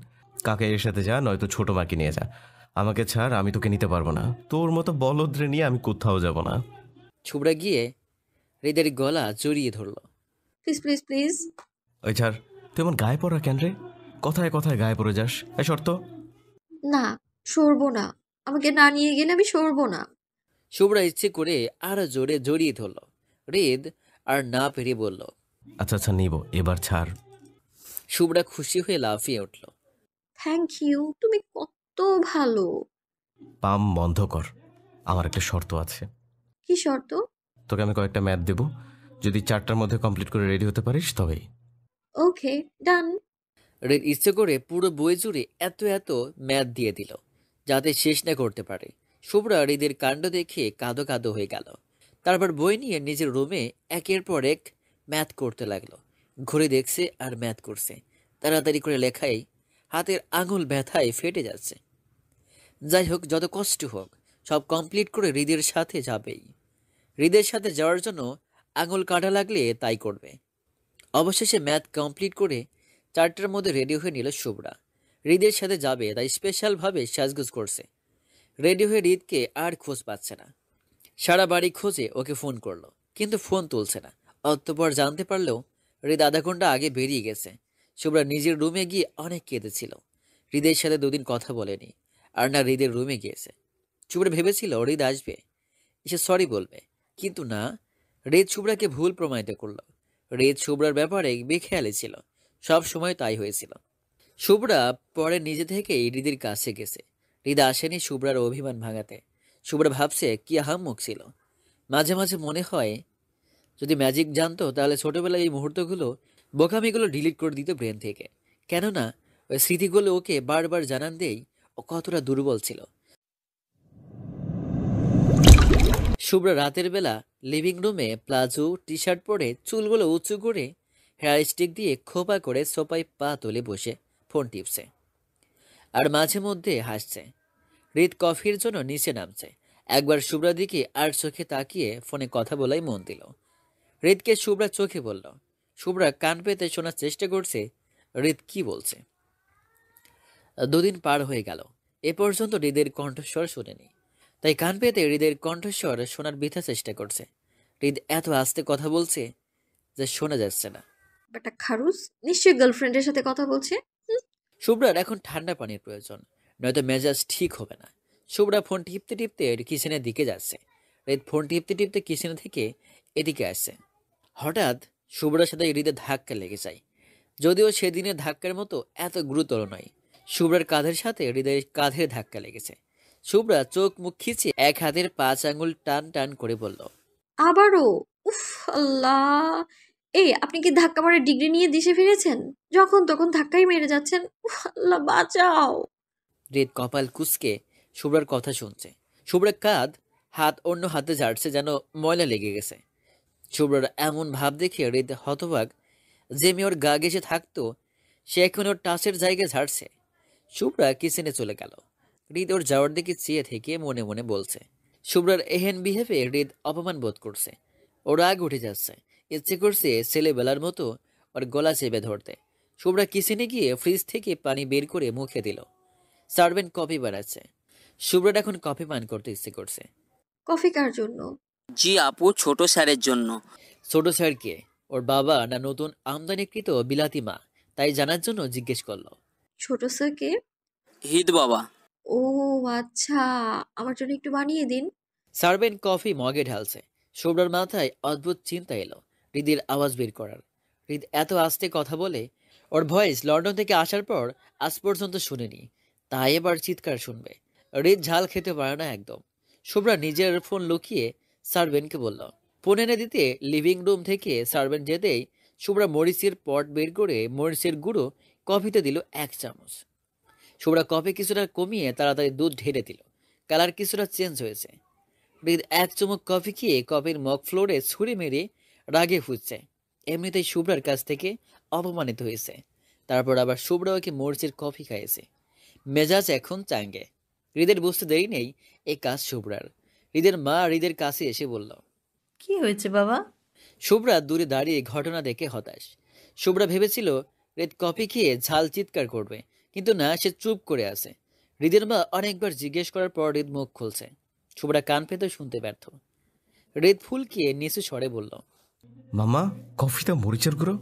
কাকে এর সাথে যা, নয়তো ছোট মাকে নিয়ে যা। আমাকে ছাড়, আমি তোকে নিতে পারবো না। তোর মতো বলদ্রে নিয়ে আমি কোথাও যাব না। শুভ্রা গিয়ে হৃদের গলা জড়িয়ে ধরল। Please please please. ওই ছাড়, তুই এমন গায়ে পড়া কেন রে? কথায় কথায় গায়ে পড়ে যাস। এ শর্ত। না, সরবো না। আমাকে না নিয়ে গেলে আমি সরবো না। শুভ্রা ইচ্ছে করে আরো জোরে জড়িয়ে ধরল। হৃদ আর না পেরে বলল। আচ্ছা আচ্ছা নিব, এবার ছাড়। শুভ্রা খুশি হয়ে লাফিয়ে উঠল। থ্যাংক ইউ, তুমি কত ভালো। পাম বন্ধ কর, আমার একটা শর্ত আছে। কি শর্ত? তোকে আমি কয়েকটা ম্যাথ দেবো, যদি 4টার মধ্যে কমপ্লিট করে রেডি হতে পারিস তবেই। ওকে, ডান। হৃদ ইচ্ছে করে পুরো বই জুড়ে এত এত ম্যাথ দিয়ে দিল, যাতে শেষ না করতে পারে। শুভ্রা হৃদের কাণ্ড দেখে কাঁদো কাঁদো হয়ে গেল। তারপর বই নিয়ে নিজের রুমে একের পর এক ম্যাথ করতে লাগলো। ঘুরে দেখছে আর ম্যাথ করছে। তাড়াতাড়ি করে লেখায় হাতের আঙুল ব্যথায় ফেটে যাচ্ছে। যাই হোক, যত কষ্ট হোক, সব কমপ্লিট করে হৃদের সাথে যাবেই। হৃদের সাথে যাওয়ার জন্য আঙুল কাটা লাগলে তাই করবে। অবশেষে ম্যাথ কমপ্লিট করে 4টার মধ্যে রেডি হয়ে নিল শুভ্রা। হৃদের সাথে যাবে তাই স্পেশালভাবে সাজগোজ করছে। রেডি হয়ে হৃদকে আর খোঁজ পাচ্ছে না। সারা বাড়ি খোঁজে ওকে ফোন করলো, কিন্তু ফোন তুলছে না। অতঃপর জানতে পারলেও হৃদ আধা ঘন্টা আগে বেরিয়ে গেছে। শুভ্রা নিজের রুমে গিয়ে অনেক কেঁদেছিল। হৃদের সাথে দুদিন কথা বলেনি, আর না হৃদের রুমে গিয়েছে। শুভ্রা ভেবেছিল হৃদ আসবে, এসে সরি বলবে, কিন্তু না। হৃদ শুভ্রাকে ভুল প্রমাণিত করলো। হৃদ শুভ্রার ব্যাপারে বেখেয়ালি ছিল, সব সময় তাই হয়েছিল। শুভ্রা পরে নিজে থেকেই হৃদের কাছে গেছে। হৃদ আসেনি শুভ্রার অভিমান ভাঙাতে। শুভ্রা ভাবছে কি আহাম্মক ছিল। মাঝে মাঝে মনে হয় যদি ম্যাজিক জানতো তাহলে ছোটবেলায় এই মুহূর্তগুলো, বোকামিগুলো ডিলিট করে দিত ব্রেন থেকে। কেননা ওই স্মৃতিগুলো ওকে বারবার জানান দেই ও কতটা দুর্বল ছিল। শুভ্রা রাতের বেলা লিভিং রুমে প্লাজো টি শার্ট পরে চুলগুলো উঁচু করে হেয়ার স্টিক দিয়ে খোপা করে সোফায় পা তুলে বসে ফোন টিপছে, আর মাঝে মধ্যে হাসছে। হৃদ কফির জন্য নিচে নামছে। একবার শুভ্রার দিকে আর চোখে তাকিয়ে ফোনে কথা বলাই মন দিল। হৃদকে শুভ্রা চোখে বলল। শুভ্রা কান পেতে শোনার চেষ্টা করছে হৃদ কি বলছে। দুদিন পার হয়ে গেল, এ পর্যন্ত হৃদের কণ্ঠস্বর শুনেনি। তাই কান পেতে হৃদের কণ্ঠস্বর শোনার বৃথা চেষ্টা করছে। হৃদ এত আস্তে কথা বলছে যে শোনা যাচ্ছে না। বাটা খারুস, নিশ্চয়ই গার্লফ্রেন্ডের সাথে কথা বলছে। শুভ্রার এখন ঠান্ডা পানির প্রয়োজন, নয়তো মেজাজ ঠিক হবে না। শুভ্রা ফোন টিপতে টিপতে কিচেনের দিকে যাচ্ছে। হৃদ ফোন টিপতে টিপতে কিচেন থেকে এদিকে আসছে। হঠাৎ শুভ্রার সাথে হৃদের ধাক্কা লেগে যায়, যদিও সেদিনের ধাক্কার মতো এত গুরুতর নয়। শুভ্রার কাঁধের সাথে হৃদয়ের কাঁধের ধাক্কা লেগেছে। শুভ্রা চোখ মুখ খিচে এক হাতের 5 আঙ্গুল টান টান করে বলল, আবারও? উফ, আল্লাহ! এই, আপনি কি ধাক্কা মারার ডিগ্রি নিয়ে দেশে ফিরেছেন? যখন তখন ধাক্কাই মেরে যাচ্ছেন। উফ, আল্লাহ বাঁচাও! হৃদ কপাল কুঁচকে শুভ্রার কথা শুনছে। শুভ্রার কাঁধ হাত অন্য হাতে ঝাড়ছে, যেন ময়লা লেগে গেছে। শুভ্রার এমন ভাব দেখে হৃদ হতবাক। যে মেয়ে ওর গা ঘেঁষে থাকতো, সে এখন ওর টাচের জায়গায় ঝাড়ছে। শুভ্রা কিচেনে চলে গেল। হৃদ ওর যাওয়ার দিকে চেয়ে থেকে মনে মনে বলছে। শুভ্রার এহেন বিহেভে হৃদ অপমান বোধ করছে। ওর রাগ উঠে যাচ্ছে। ইচ্ছে করছে ছেলেবেলার মতো ওর গলা চেপে ধরতে। শুভ্রা কিচেনে গিয়ে ফ্রিজ থেকে পানি বের করে মুখে দিল। সার্ভেন্ট কফি বানাচ্ছে। শুভ্রার এখন কফি পান করতে ইচ্ছে করছে। কফি কার জন্য? জি আপু, ছোট স্যারের জন্য। ছোট স্যারকে? ওর বাবা না নতুন আমদানিকৃত বিলাতি মা, তাই জানার জন্য জিজ্ঞেস করলো। ছোট স্যারকে? হিদ বাবা। ও আচ্ছা, আমার জন্য একটু বানিয়ে দিন। সার্ভেন্ট কফি মগে ঢালছে। শুভ্রার মাথায় অদ্ভুত চিন্তা এলো হৃদির আওয়াজ বের করার। হৃদ এত আস্তে কথা বলে, ওর ভয়েস লন্ডন থেকে আসার পর আজ পর্যন্ত শুনেনি। তাই এবার চিৎকার শুনবে। হৃদ ঝাল খেতে পারে না একদম। শুভ্রা নিজের ফোন লুকিয়ে সার্ভেন্টকে বলল। ফোন এনে দিতে লিভিং রুম থেকে সার্ভেন্ট যেতেই শুভ্রা মরিচের পট বের করে মরিচের গুঁড়ো কফিতে দিল 1 চামচ। শুভ্রা কফি কিছুটা কমিয়ে তাড়াতাড়ি দুধ ঢেলে দিল। কালার কিছুটা চেঞ্জ হয়েছে। হৃদ 1 চুমুক কফি খেয়ে কফির মগ ফ্লোরে ছুঁড়ে মেরে রাগে ফুটছে। এমনিতেই শুভ্রার কাছ থেকে অপমানিত হয়েছে, তারপর আবার শুভ্রা ওকে মরিচের কফি খাইয়েছে। মেজাজ এখন চাঙ্গে। হৃদের বুঝতে দেরি নেই এই কাজ শুভ্রার। হৃদের মা হৃদের কাছে এসে বলল। কি হয়েছে বাবা? শুভ্রা দূরে দাঁড়িয়ে ঘটনা দেখে হতাশ। শুভ্রা ভেবেছিল হৃদ কফি খেয়ে ঝাল চিৎকার করবে, কিন্তু না, সে চুপ করে আছে। হৃদের মা অনেকবার জিজ্ঞেস করার পর হৃদ মুখ খুলছে। শুভ্রা কান পেতে শুনতে ব্যর্থ। হৃদ ফুলকিয়ে নিচু স্বরে বলল, মামা, কফিতে মরিচের গুঁড়ো।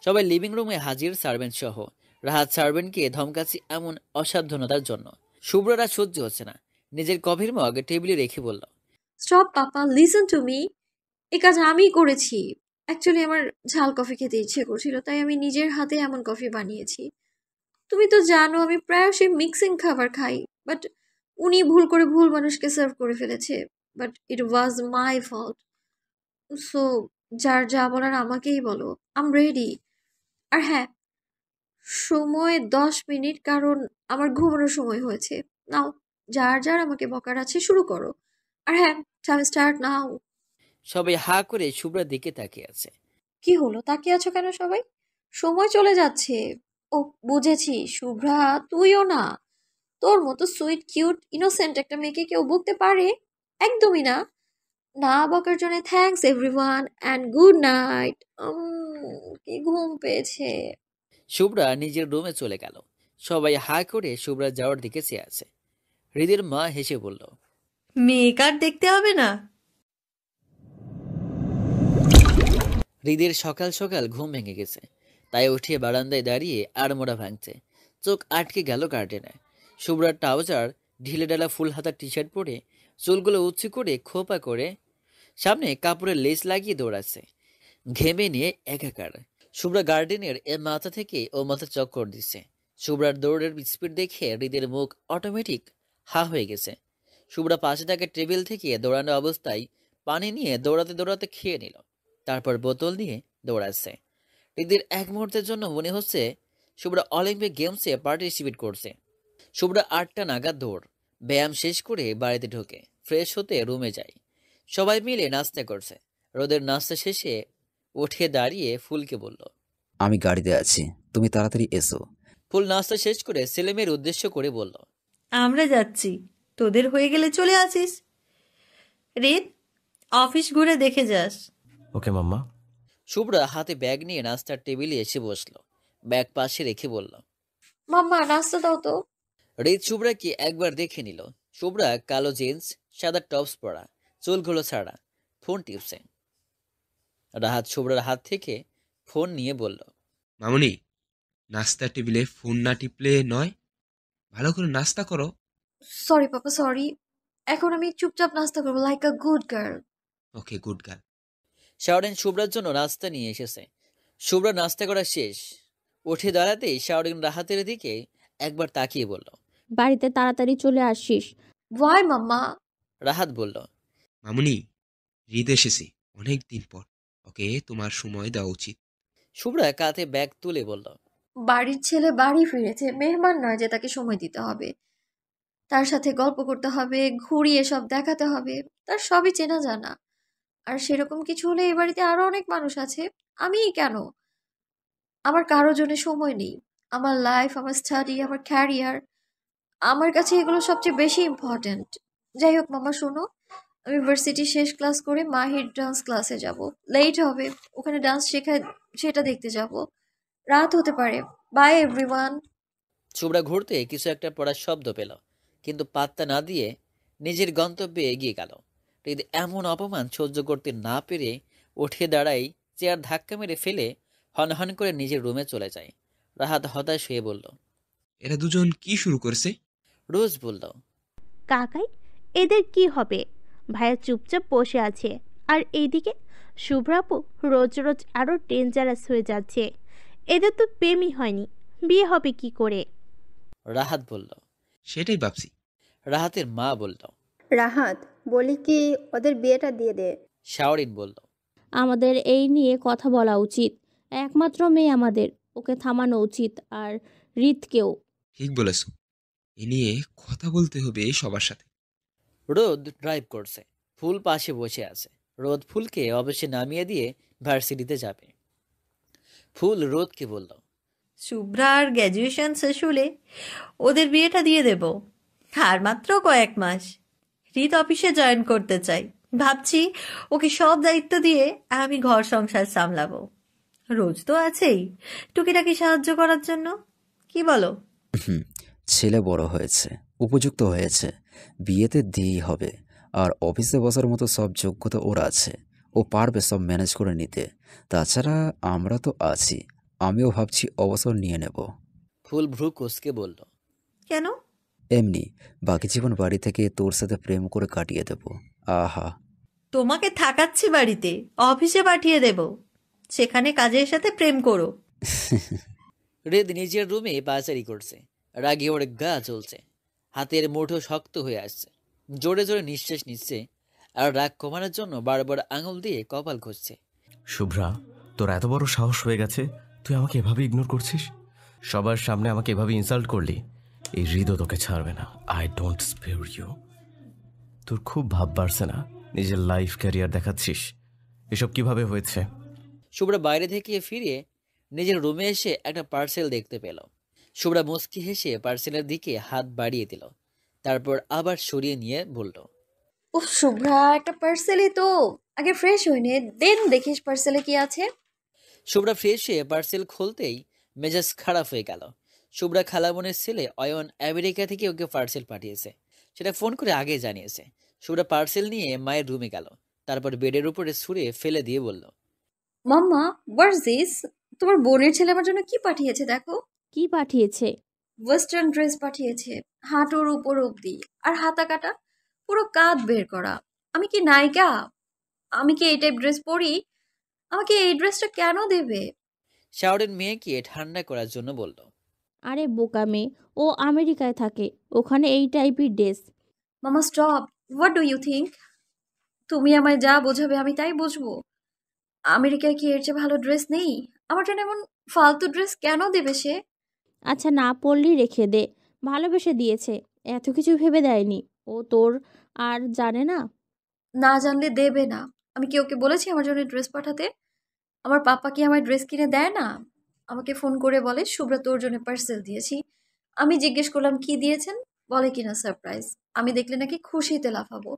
সবাই লিভিং রুমে হাজির, সার্ভেন্ট সহ। রাহাত সার্ভেন্টকে ধমকাচ্ছি এমন অসাবধানতার জন্য। শুভ্রার আর সহ্য হচ্ছে না। নিজের কফির মগ টেবিলে রেখে বলল, stop papa, listen to me. এই কাজ আমি করেছি। অ্যাকচুয়ালি আমার ঝাল কফি খেতে ইচ্ছে করছিল, তাই আমি নিজের হাতে এমন কফি বানিয়েছি। তুমি তো জানো আমি প্রায়শই মিক্সিং খাবার খাই, বাট উনি ভুল করে ভুল মানুষকে সার্ভ করে ফেলেছে। But it was my fault. So যার যা বলার আমাকেই বলো। Am ready. আর হ্যাঁ, সময় 10 মিনিট, কারণ আমার ঘুমানোর সময় হয়েছে। নাও, যার যার আমাকে বকার আছে শুরু করো। আর হ্যাঁ, টাইম স্টার্ট নাও। সবাই হা করে শুভ্রার দিকে তাকিয়ে আছে। কি হলো, তাকিয়ে আছো কেন সবাই? সময় চলে যাচ্ছে। ও, বুঝেছি, শুভ্রা তুইও না। তোর মতো সুইট কিউট ইনোসেন্ট একটা মেয়েকে কেউ বকতে পারে? একদমই না। না বকার জন্য thanks everyone and good night. কি ঘুম পেয়েছে। শুভ্রা নিজের রুমে চলে গেল। সবাই হা করে শুভ্রা যাওয়ার দিকে চেয়ে আছে। হৃদের মা হেসে বলল, মেকআপ দেখতে হবে না? হৃদের সকাল সকাল ঘুম ভেঙে গেছে, তাই উঠে বারান্দায় দাঁড়িয়ে আড়মোড়া ভাঙছে। চোখ আটকে গেল গার্ডেনে। শুভ্রার ট্রাউজার, ঢিলে ডালা ফুল হাতা টি শার্ট পরে, চুলগুলো উঁচু করে খোপা করে, সামনে কাপড়ের লেস লাগিয়ে দৌড়াচ্ছে। ঘেমে নিয়ে একাকার। শুভ্রা গার্ডেনের এ মাথা থেকে ও মাথা চক্কর দিচ্ছে। শুভ্রার দৌড়ের স্পিড দেখে হৃদের মুখ অটোমেটিক হা হয়ে গেছে। শুভ্রা পাশে থাকা টেবিল থেকে দৌড়ানো অবস্থায় পানি নিয়ে দৌড়াতে দৌড়াতে খেয়ে নিল। তারপর বোতল নিয়ে দৌড়াচ্ছে। হৃদের এক মুহূর্তের জন্য মনে হচ্ছে শুভ্রা অলিম্পিক গেমসে পার্টিসিপেট করছে। শুভ্রা 8টা নাগাদ দৌড়। ব্যায়াম শেষ করে বাড়িতে ঢোকে, ফ্রেশ হতে রুমে যায়। সবাই মিলে নাস্তা করছে। রোদের নাস্তা শেষে উঠে দাঁড়িয়ে ফুলকে বলল, আমি গাড়িতে আছি, তুমি তাড়াতাড়ি এসো। ফুল নাস্তা শেষ করে ছেলেমেয়ের উদ্দেশ্য করে বলল, আমরা যাচ্ছি, তোদের হয়ে গেলে চলে আসিস। রেদ, অফিস ঘুরে দেখে যাস। ওকে মাম্মা। শুভ্রা হাতে ব্যাগ নিয়ে নাস্তার টেবিলে এসে বসলো। ব্যাগ পাশে রেখে বলল, মাম্মা নাস্তা দাও তো। হৃদ শুভ্রাকে একবার দেখে নিল। শুভ্রা কালো জিন্স, সাদা টপস পরা, চুলগুলো ছাড়া, ফোন টিপছে। রাহাত শুভ্রার হাত থেকে ফোন নিয়ে বলল, মামুনি, নাস্তার টেবিলে ফোন না টিপলে নয়। ভালো করে নাস্তা করো। Sorry papa, sorry. এখন আমি চুপচাপ নাস্তা করবো like a good girl. Okay, good girl. Shaorin শুভ্রার জন্য নাস্তা নিয়ে এসেছে। শুভ্রা নাস্তা করা শেষ। উঠে দাঁড়াতেই শাওরিন রাহাতের দিকে একবার তাকিয়ে বলল, বাড়িতে তাড়াতাড়ি চলে আসিস। ওয়াই মাম্মা? রাহাত বলল, মামুনি, হৃদ এসেছে অনেক দিন পর। ওকে তোমার সময় দেওয়া উচিত। শুভ্রা কাঁধে ব্যাগ তুলে বলল, বাড়ির ছেলে বাড়ি ফিরেছে, মেহমান নয় যে তাকে সময় দিতে হবে, তার সাথে গল্প করতে হবে, ঘুরিয়ে সব দেখাতে হবে। তার সবই চেনা জানা। আর সেরকম কিছু হলে এই বাড়িতে আরো অনেক মানুষ আছে। আমিই কেন? আমার কারো জন্য সময় নেই। আমার লাইফ, আমার স্টাডি, আমার ক্যারিয়ার, আমার কাছে এগুলো সবচেয়ে বেশি ইম্পর্ট্যান্ট। যাই হোক মামা, শোনো, আমি ভার্সিটি শেষ ক্লাস করে মাহির ডান্স ক্লাসে যাব। লেট হবে, ওখানে ডান্স শেখায়, সেটা দেখতে যাব। রাত হতে পারে। By everyone. শুভ্রা ঘুরতে কিছু একটা পড়ার শব্দ পেল, কিন্তু পাত্তা না দিয়ে নিজের গন্তব্যে এগিয়ে গেল। হৃদ এমন অপমান সহ্য করতে না পেরে উঠে দাঁড়াই, চেয়ার ধাক্কা মেরে ফেলে হনহন করে নিজের রুমে চলে যায়। রাহাত হতাশ হয়ে বলল, এরা দুজন কি শুরু করেছে? রোজ বলল, কাকাই, এদের কি হবে? ভাইয়া চুপচাপ বসে আছে, আর এইদিকে শুভ্রাপু রোজ রোজ আরো ডেঞ্জারাস হয়ে যাচ্ছে। এদের তো প্রেমই হয়নি, বিয়ে হবে কি করে? রাহাত বলল। সেটাই ভাবছি। রাহাতের মা বলল। রাহাত, বলি কি ওদের বিয়েটা দিয়ে দে। শাওরিন বলল, আমাদের এই নিয়ে কথা বলা উচিত। একমাত্র মেয়ে আমাদের, ওকে থামানো উচিত, আর হৃদকেও। ঠিক বলেছ, এ নিয়ে কথা বলতে হবে সবার সাথে। রোদ ড্রাইভ করছে, ফুল পাশে বসে আছে। রোদ ফুলকে অবশ্যই নামিয়ে দিয়ে ভার্সিটিতে যাবে। ফুল রোদকে বলল, শুভ্রার গ্র্যাজুয়েশন শেষ হলে ওদের বিয়েটা দিয়ে দেব। আর মাত্র কয়েক মাস। হৃদ অফিসে জয়েন করতে চাই। ভাবছি ওকে সব দায়িত্ব দিয়ে আমি ঘর সংসার সামলাবো। রোজ তো আছেই টুকিটাকি সাহায্য করার জন্য। কি বলো? হুম, ছেলে বড় হয়েছে, উপযুক্ত হয়েছে, বিয়েতে দিয়েই হবে। আর অফিসে বসার মতো সব যোগ্যতা ওর আছে, ও পারবে সব ম্যানেজ করে নিতে। তাছাড়া আমরা তো আছি, আমিও ভাবছি অবসর নিয়ে নেব। ফুল ভ্রু কুঁচকে বলল, কেন? এমনি, বাকি জীবন বাড়ি থেকে তোর সাথে প্রেম করে কাটিয়ে দেব। আহা। তোমাকে থাকাচ্ছি বাড়িতে, অফিসে পাঠিয়ে দেব। সেখানে কাজের সাথে প্রেম করো। হৃদ নিজের রুমে পাচারি করছে। রাগে ওর গা চলছে, হাতের মুঠো শক্ত হয়ে আসছে। জোরে জোরে নিঃশ্বাস নিচ্ছে, আর রাগ কমানোর জন্য বারবার আঙুল দিয়ে কপাল ঘষছে। শুভ্রা, তোর এত বড় সাহস হয়ে গেছে, তুই আমাকে এভাবে ইগনোর করছিস? সবার সামনে আমাকে এভাবে ইনসাল্ট করলি। এই হৃদয় তোকে ছাড়বে না। I don't spare you. তোর খুব ভাব বাড়ছে না? নিজের লাইফ ক্যারিয়ার দেখাচ্ছিস। এসব কিভাবে হয়েছে? শুভ্রা বাইরে থেকে ফিরে নিজের রুমে এসে একটা পার্সেল দেখতে পেল। শুভ্রা মুচকি হেসে পার্সেলের দিকে হাত বাড়িয়ে দিল, তারপর আবার সরিয়ে নিয়ে বলল, উফ শুভ্রা, একটা পার্সেলই তো। আগে ফ্রেশ হয়ে নে, দেন দেখিস পার্সেলে কি আছে। শুভ্রা ফ্রেশ হয়ে পার্সেল খুলতেই মেজাজ খারাপ হয়ে গেল। শুভ্রা খালামনের ছেলে অয়ন আমেরিকা থেকে ওকে পার্সেল পাঠিয়েছে, সেটা ফোন করে আগে জানিয়েছে। শুভ্রা পার্সেল নিয়ে মায়ের রুমে গেল, তারপর বেডের উপরে ছুঁড়ে ফেলে দিয়ে বলল, মাম্মা, হোয়াটস দিস? তোমার বোনের ছেলে আমার জন্য কি পাঠিয়েছে দেখো। কি পাঠিয়েছে? ওয়েস্টার্ন ড্রেস পাঠিয়েছে, হাঁটুর উপর অব্দি, আর হাতা কাটা, পুরো কাঁধ বের করা। আমি কি নায়িকা? আমি কি এই টাইপ ড্রেস পরি? আমাকে এই ড্রেসটা কেন দেবে? শাওরিন মেয়েকে ঠান্ডা করার জন্য বলল, আরে বোকা মেয়ে, ও আমেরিকায় থাকে, ওখানে এই টাইপের ড্রেস। মামা stop. What do you think? তুমি আমায় যা বোঝাবে আমি তাই বুঝবো। আমেরিকায় কি এর চেয়ে ভালো ড্রেস নেই? আমার জন্য এমন ফালতু ড্রেস কেন দেবে সে? আচ্ছা, না পড়লেই রেখে দে, ভালোবেসে দিয়েছে, এত কিছু ভেবে দেয়নি। ও তোর আর জানে না? না জানলে দেবে না। আমি কি ওকে বলেছি আমার জন্য ড্রেস পাঠাতে? আমার পাপা কি আমার ড্রেস কিনে দেয় না? আমাকে ফোন করে বলে, শুভ্রা তোর জন্য পার্সেল দিয়েছি। আমি জিজ্ঞেস করলাম কি দিয়েছেন, বলে কিনা সারপ্রাইজ। আমি দেখলে নাকি খুশিতে লাফাবো।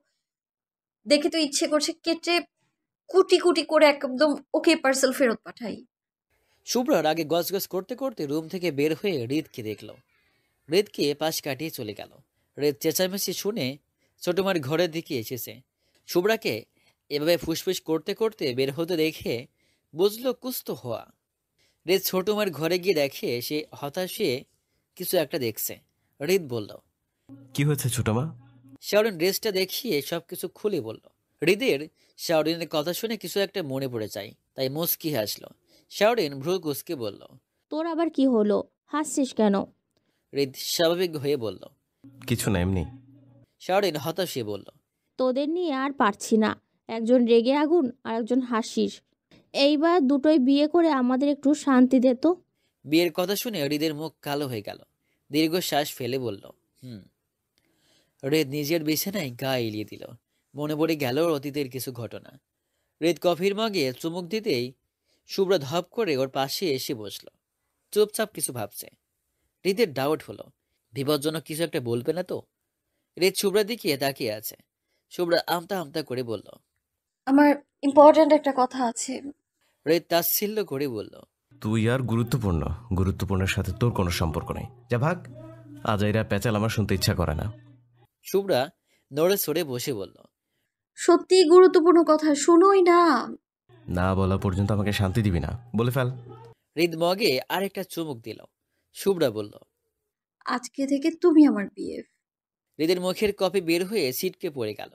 দেখে তো ইচ্ছে করছে কেটে কুটি কুটি করে একদম ওকে পার্সেল ফেরত পাঠাই। শুভ্রার আগে গজগজ করতে করতে রুম থেকে বের হয়ে হৃদকে দেখল। হৃদকে পাশ কাটিয়ে চলে গেল। হৃদ চেঁচামেচি শুনে ছোট মার ঘরের দিকে এসেছে। শুভ্রাকে এভাবে ফুসফুস করতে করতে বের হতে দেখে বুঝলো কুস্ত হওয়া। হৃদ ছোট মার ঘরে গিয়ে দেখে সে হতাশ হয়ে কিছু একটা দেখছে। হৃদ বলল, কি হয়েছে ছোট মা? শাওরিন ড্রেসটা দেখিয়ে সবকিছু খুলে বলল। হৃদের শাওরিনের কথা শুনে কিছু একটা মনে পড়ে যায়, তাই মুচকি হাসলো। শাওরিন ভ্রু কুঁচকে বলল। তোর আবার কি হলো? হাসছিস কেন? হৃদ স্বাভাবিক হয়ে বলল। কিছু না, এমনি। শাওরিন হতাশ হয়ে বলল। তোদের নিয়ে আর পারছি না। একজন রেগে আগুন আর একজন হাসিস। এইবার দুটোই বিয়ে করে আমাদের একটু শান্তি দে তো। বিয়ের কথা শুনে হৃদের মুখ কালো হয়ে গেল। দীর্ঘশ্বাস ফেলে বলল, হৃদ নিজের বিছানায় গা এলিয়ে দিল। মনে পড়ে গেল ওর অতীতের কিছু ঘটনা। হৃদ কফির মগে চুমুক দিতেই শুভ্রা ধপ করে ওর পাশে এসে বসলো। চুপচাপ কিছু ভাবছে। হৃদের ডাউট হলো বিপজ্জনক কিছু একটা বলবে না তো। হৃদ শুভ্রার দিকে তাকিয়ে আছে। শুভ্রা আমতা আমতা করে বলল, আমার ইম্পর্ট্যান্ট একটা কথা আছে। হৃদ তাচ্ছিল্য করে বলল, তুই আর গুরুত্বপূর্ণ? গুরুত্বপূর্ণের সাথে তোর কোনো সম্পর্ক নেই, যা ভাগ। আজাইরা প্যাচাল আমার শুনতে ইচ্ছা করে না। শুভ্রা নড়ে সরে বসে বলল, সত্যি গুরুত্বপূর্ণ কথা, শুনোই না। না বলা পর্যন্ত আমাকে শান্তি দিবি না, বলে ফেল। হৃদ মগে আরেকটা চুমুক দিল। শুভ্রা বলল, আজকে থেকে তুমি আমার বিএফ। হৃদের মুখের কফি বের হয়ে ছিটকে পড়ে গেল।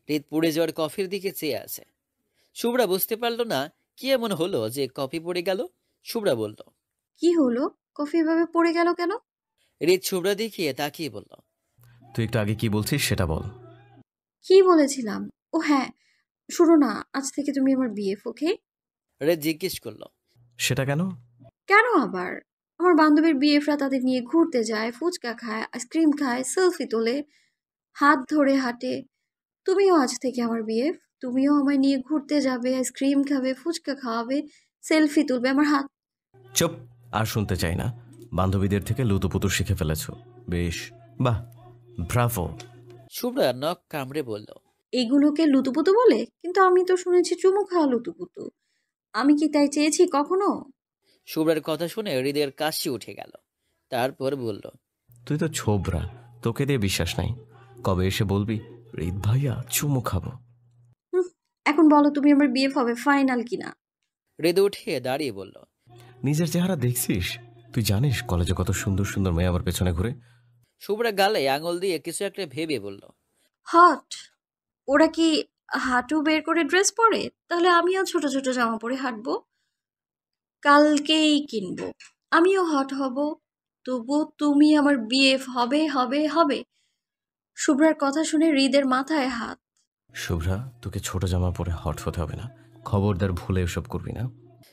হৃদ পুড়ে যাওয়ার কফির দিকে চেয়ে আছে। শুভ্রা বুঝতে পারল না কি এমন হলো যে কফি পড়ে গেল। শুভ্রা বলল, কি হলো? কফি এভাবে পড়ে গেল কেন? হৃদ শুভ্রা দিকে তাকিয়ে বলল, তুই একটু আগে কি বলছিস সেটা বল। কি বলেছিলাম? ও হ্যাঁ, শুনো না, আজ থেকে তুমি আমার বিএফ, ওকে? হৃদ জিজ্ঞেস করলো, সেটা কেন? কেন আবার? আমার বান্ধবীর বিএফরা তাদের নিয়ে ঘুরতে যায়, ফুচকা খায়, আইসক্রিম খায়, সেলফি তোলে, হাত ধরে হাঁটে। তুমিও আজ থেকে আমার বিএফ। তুমিও আমায় নিয়ে ঘুরতে যাবে, আইসক্রিম খাবে, ফুচকা খাওয়াবে, সেলফি তুলবে আমার হাত। চুপ, আর শুনতে চাই না। বান্ধবীদের থেকে লুতুপুতু শিখে ফেলেছো, বেশ, বাহ, ব্রাভো। শুভ্রা নখ কামড়ে বলল, এগুলোকে লুতুপুতু বলে? কিন্তু আমি তো শুনেছি চুমু খাওয়া লুতুপুতু। আমি কি তাই চেয়েছি কখনো? শুভ্রার কথা শুনে হৃদের কাশি উঠে গেল। তারপর বলল, তুই তো ছোবরা, তোকে দিয়ে বিশ্বাস নাই। কবে এসে বলবি হৃদ ভাইয়া চুমু খাবো? হুম, এখন বলো তুমি আমার বিএফ হবে ফাইনাল কিনা? হৃদ উঠে দাঁড়িয়ে বলল, নিজের চেহারা দেখছিস? তুই জানিস কলেজে কত সুন্দর সুন্দর মেয়ে আমার পেছনে ঘুরে? শুভ্রা গালে আঙুল দিয়ে কিছু একটা ভেবে বলল, হট। ওরা কি হাঁটু বের করে ড্রেস পরে? তাহলে আমিও ছোট ছোট জামা পরে হাঁটবো। কালকেই কিনবো। আমিও হট হব। তবু তুমি আমার বিএফ হবে হবে হবে। শুভ্রার কথা শুনে হৃদের মাথায় হাত। শুভ্রা, তোকে ছোট জামা পরে হট হতে হবে না, খবরদার ভুলে এসব করবি না।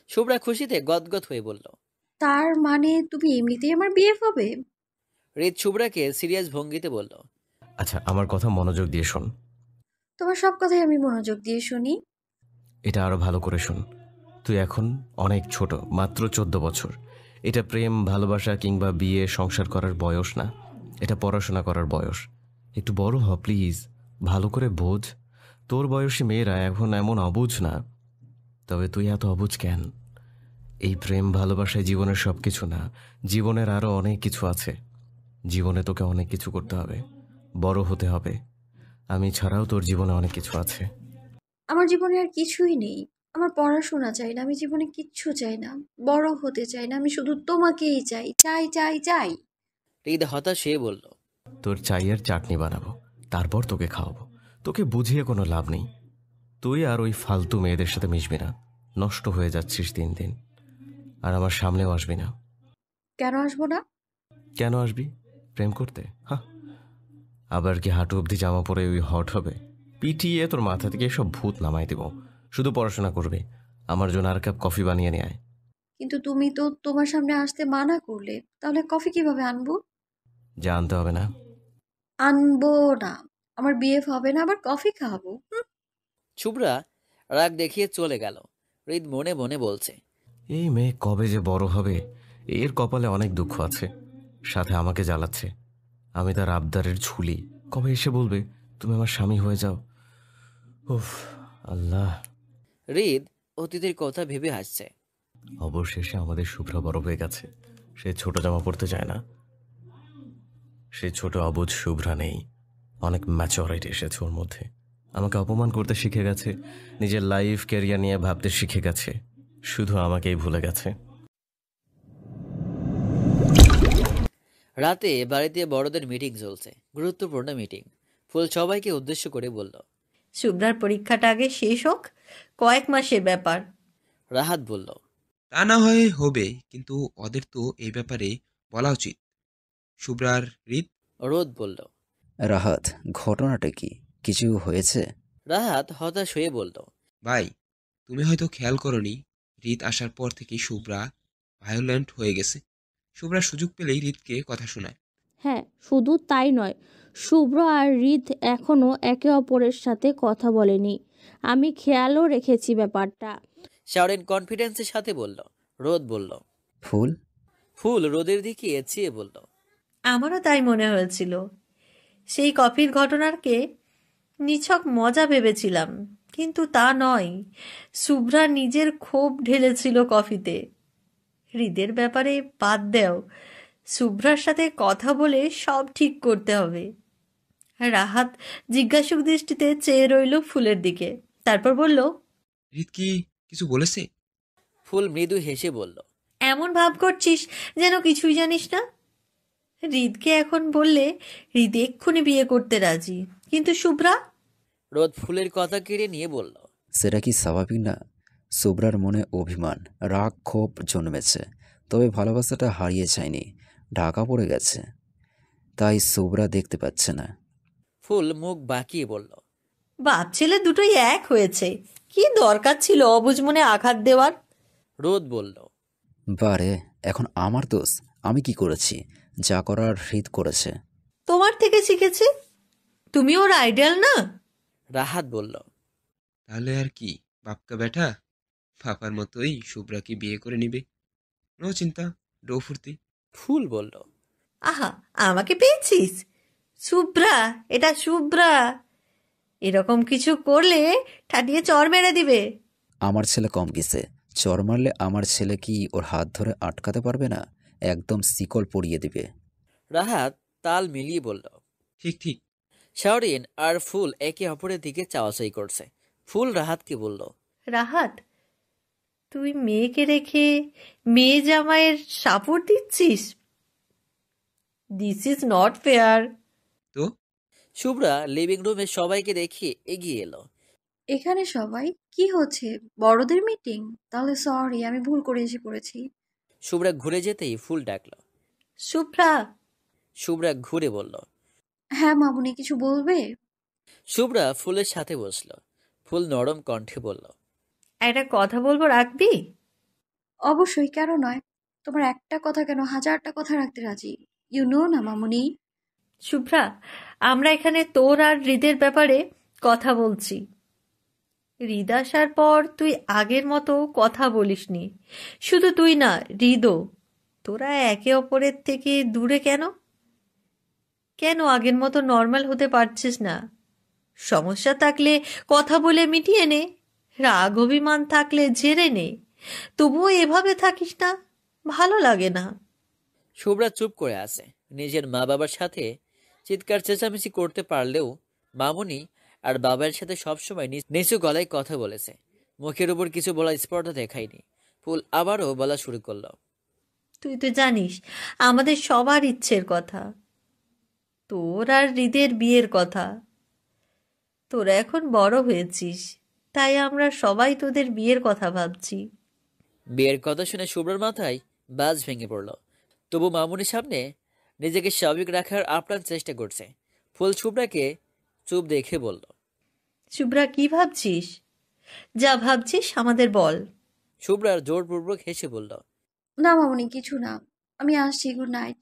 শুভ্রা খুশিতে গদগদ হয়ে বলল। তার মানে তুমি এমনিতেই আমার বিএফ হবে? হৃদ শুভ্রাকে সিরিয়াস ভঙ্গিতে বলল, আচ্ছা, আমার কথা মনোযোগ দিয়ে শোন। তোমার সব কথাই আমি মনোযোগ দিয়ে শুনি। এটা আরো ভালো করে শোন। তুই এখন অনেক ছোট, মাত্র 14 বছর। এটা প্রেম, ভালোবাসা কিংবা বিয়ে সংসার করার বয়স না, এটা পড়াশোনা করার বয়স। একটু বড় হ প্লিজ, ভালো করে বোঝ। তোর বয়সী মেয়েরা এখন এমন অবুঝ না। তবে তুই এত অবুঝ কেন? এই প্রেম ভালোবাসায় জীবনের সব কিছু না, জীবনের আরো অনেক কিছু আছে। জীবনে তোকে অনেক কিছু করতে হবে, বড় হতে হবে। আমি ছাড়াও তোর জীবনে অনেক কিছু আছে। আমার জীবনে আর কিছুই নেই। আমার পড়াশোনা চাই না, আমি জীবনে কিচ্ছু চাই না, বড় হতে চাই না, আমি শুধু তোমাকেই চাই, চাই চাই চাই। হৃদ হতাশ হয়ে বলল, তোর চাইয়ের চাটনি বানাবো, তারপর তোকে খাওয়াবো। তোকে বুঝিয়ে কোনো লাভ নেই। তুই আর ওই ফালতু মেয়েদের সাথে মিশবি না, নষ্ট হয়ে যাচ্ছিস দিন দিন। আর আমার সামনেও আসবি না। কেন আসবো না? কেন আসবি? প্রেম করতে? হ্যাঁ, আবার কি হাঁটু অবধি জামা পরে ওই হট হবে? পিটিয়ে তোর মাথা থেকে সব ভূত নামাই দেব। শুধু পড়াশোনা করবি। আমার জন্য আর কাপ কফি বানিয়ে নিয়ে আয়। কিন্তু তুমি তো তোমার সামনে আসতে মানা করলে, তাহলে কফি কিভাবে আনবো? যা, আনতে হবে না। আনবো না। আমার বিএফ হবে না, আবার কফি খাওয়াবো? শুভ্রা রাগ দেখিয়ে চলে গেল। হৃদ মনে মনে বলছে, এই মেয়ে কবে যে বড় হবে, এর কপালে অনেক দুঃখ আছে, সাথে আমাকে জ্বালাচ্ছে। আমি তার আবদারের ঝুলি। কবে এসে বলবে তুমি আমার স্বামী হয়ে যাও? উফ, আল্লাহ। হৃদ অতীতের কথা ভেবে হাসছে। অবশেষে আমাদের শুভ্রা বড় হয়ে গেছে। সে ছোট জামা পরতে চায় না। সেই ছোট অবুঝ শুভ্রা নেই, অনেক ম্যাচুরিটি এসেছে ওর মধ্যে। আমাকে অপমান করতে শিখে গেছে, নিজের লাইফ ক্যারিয়ার নিয়ে ভাবতে শিখে গেছে, শুধু আমাকেই ভুলে গেছে। রাতে বাড়িতে বড়দের মিটিং চলছে, গুরুত্বপূর্ণ মিটিং। ফুল সবাইকে উদ্দেশ্য করে বলল, শুভ্রার পরীক্ষাটা আগে শেষ হোক, কয়েক মাসের ব্যাপার। রাহাত বলল, তা না হয় হবে, কিন্তু ওদের তো এই ব্যাপারে বলা উচিত। শুভ্রার হৃদ। রোদ বলল। রাহাত, ঘটনাটা কি? কিছু হয়েছে? রাহাত হতাশ হয়ে বলল, ভাই, তুমি হয়তো খেয়াল করনি, হৃদ আসার পর থেকেই শুভ্রা ভায়োলেন্ট হয়ে গেছে। শুভ্রা সুযোগ পেলেই হৃদকে কথা শোনায়। হ্যাঁ, শুধু তাই নয়, শুভ্র আর হৃদ এখনও একে অপরের সাথে কথা বলেনি। আমি খেয়ালও রেখেছি ব্যাপারটা। শাওরিন কনফিডেন্সের সাথে বলল। রোদ বলল। ফুল? ফুল রোদের দিকে চেয়ে বলল, আমারও তাই মনে হয়েছিল। সেই কফির ঘটনাকে নিছক মজা ভেবেছিলাম, কিন্তু তা নয়। শুভ্রা নিজের ক্ষোভ ঢেলেছিল কফিতে। হৃদের ব্যাপারে বাদ দেও, শুভ্রার সাথে কথা বলে সব ঠিক করতে হবে। রাহাত জিজ্ঞাসুক দৃষ্টিতে চেয়ে রইল ফুলের দিকে, তারপর বলল, হৃদ কি কিছু বলেছে? ফুল মৃদু হেসে বলল, এমন ভাব করছিস যেন কিছুই জানিস না। হৃদকে এখন বললে হৃদ এক্ষুনি বিয়ে করতে রাজি, কিন্তু শুভ্রা। রোদ ফুলের কথা কেড়ে নিয়ে বলল, সেটা কি স্বাভাবিক না? শুভ্রার মনে অভিমান, রাগ, ক্ষোভ জন্মেছে, তবে ভালোবাসাটা হারিয়ে যায়নি, ঢাকা পড়ে গেছে, তাই শুভ্রা দেখতে পাচ্ছে না। ফুল মুখ বাঁকিয়ে বলল, বাপ ছেলে দুটোই এক হয়েছে, কি দরকার ছিল অবুঝ মনে আঘাত দেওয়ার। রোদ বলল, বারে, এখন আমার দোষ? আমি কি করেছি? যা করার হৃদ করেছে। তোমার থেকে শিখেছে, তুমি ওর আইডিয়াল না। রাহাত বলল, তাহলে আর কি, বাপকা ব্যাটা পাপার মতোই শুভ্রাকে বিয়ে করে নিবে। নো চিন্তা, ডো ফুর্তি। ফুল বলল, আহা, আমাকে পেয়েছিস? শুভ্রা, এটা শুভ্রা। এরকম কিছু করলে ঠাটিয়ে চর মেরে দিবে। আমার ছেলে কম কিসে? চর মারলে আমার ছেলে কি ওর হাত ধরে আটকাতে পারবে না? একদম শিকল পরিয়ে দিবে। রাহাত তাল মিলিয়ে বলল। ঠিক ঠিক। শাওরিন আর ফুল একে অপরের দিকে চাওয়াচাই করছে। ফুল রাহাতকে বলল, রাহাত, তুই মেয়েকে রেখে মেয়ে জামাইয়ের সাপোর্ট দিচ্ছিস? This is not fair. তো শুভ্রা লিভিং রুমে সবাইকে দেখে এগিয়ে এলো। এখানে সবাই কি হচ্ছে? বড়দের মিটিং? তাহলে সরি, আমি ভুল করে এসে পড়েছি। শুভ্রা ঘুরে যেতেই ফুল ডাকল। শুভ্রা। শুভ্রা ঘুরে বলল, হ্যাঁ মামুনি, কিছু বলবে? শুভ্রা ফুলের সাথে বসল। ফুল নরম কণ্ঠে বলল, একটা কথা বলবো, রাখবি? অবশ্যই, কেন নয়। তোমার একটা কথা কেন, হাজারটা কথা রাখতে রাজি। ইউ নো না মামুনি। শুভ্রা, আমরা এখানে তোর আর হৃদের ব্যাপারে কথা বলছি। হৃদ আসার পর তুই আগের মতো কথা বলিসনি। শুধু তুই না, হৃদও। তোরা একে অপরের থেকে দূরে কেন? কেন আগের মতো নর্মাল হতে পারছিস না? সমস্যা থাকলে কথা বলে মিটিয়ে নে, রাগ অভিমান থাকলে ঝেড়ে নে। তবুও এভাবে থাকিস না, ভালো লাগে না। শুভ্রা চুপ করে আছে। নিজের মা বাবার সাথে চিৎকার চেঁচামেচি করতে পারলেও মামুনি আর বাবার সাথে সবসময় নিচু গলায় কথা বলেছে। মুখের উপর কিছু বলার স্পর্ধা দেখায়নি। ফুল আবারও বলা শুরু করলো, তুই তো জানিস আমাদের সবার ইচ্ছের কথা, তোর আর হৃদের বিয়ের কথা। তোরা এখন বড় হয়েছিস, তাই আমরা সবাই তোদের বিয়ের কথা ভাবছি। বিয়ের কথা শুনে শুভ্রার মাথায় বাজ ভেঙে পড়ল। তবু মামুনির সামনে নিজেকে স্বাভাবিক রাখার আপ্রাণ চেষ্টা করছে। ফুল শুভ্রাকে চুপ দেখে বলল, শুভ্রা, কি ভাবছিস? যা ভাবছিস আমাদের বল। শুভ্রার জোরপূর্বক হেসে বলল, না মামুনি, কিছু না, আমি আসছি, গুড নাইট।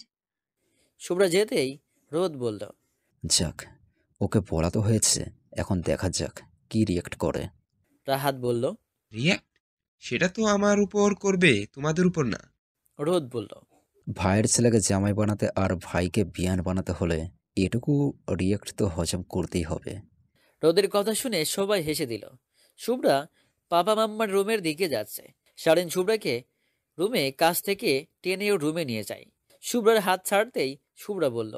শুভ্রা যেতেই রোদ বলল, যাক, ওকে বলা তো হয়েছে, এখন দেখা যাক কি রিয়েক্ট করে। রাহাত বলল, রিয়াক্ট? সেটা তো আমার উপর করবে, তোমাদের উপর না। রোদ বলল, ভাইয়ের ছেলেকে জামাই বানাতে আর ভাইকে বিয়ান বানাতে হলে এটুকু রিয়েক্ট তো হজম করতেই হবে। রোদের কথা শুনে সবাই হেসে দিল। শুভ্রা পাপা মাম্মার রুমের দিকে যাচ্ছে। শারিন শুভ্রাকে রুমে কাছ থেকে টেনে ওর রুমে নিয়ে যায়। শুভ্রার হাত ছাড়তেই শুভ্রা বলল,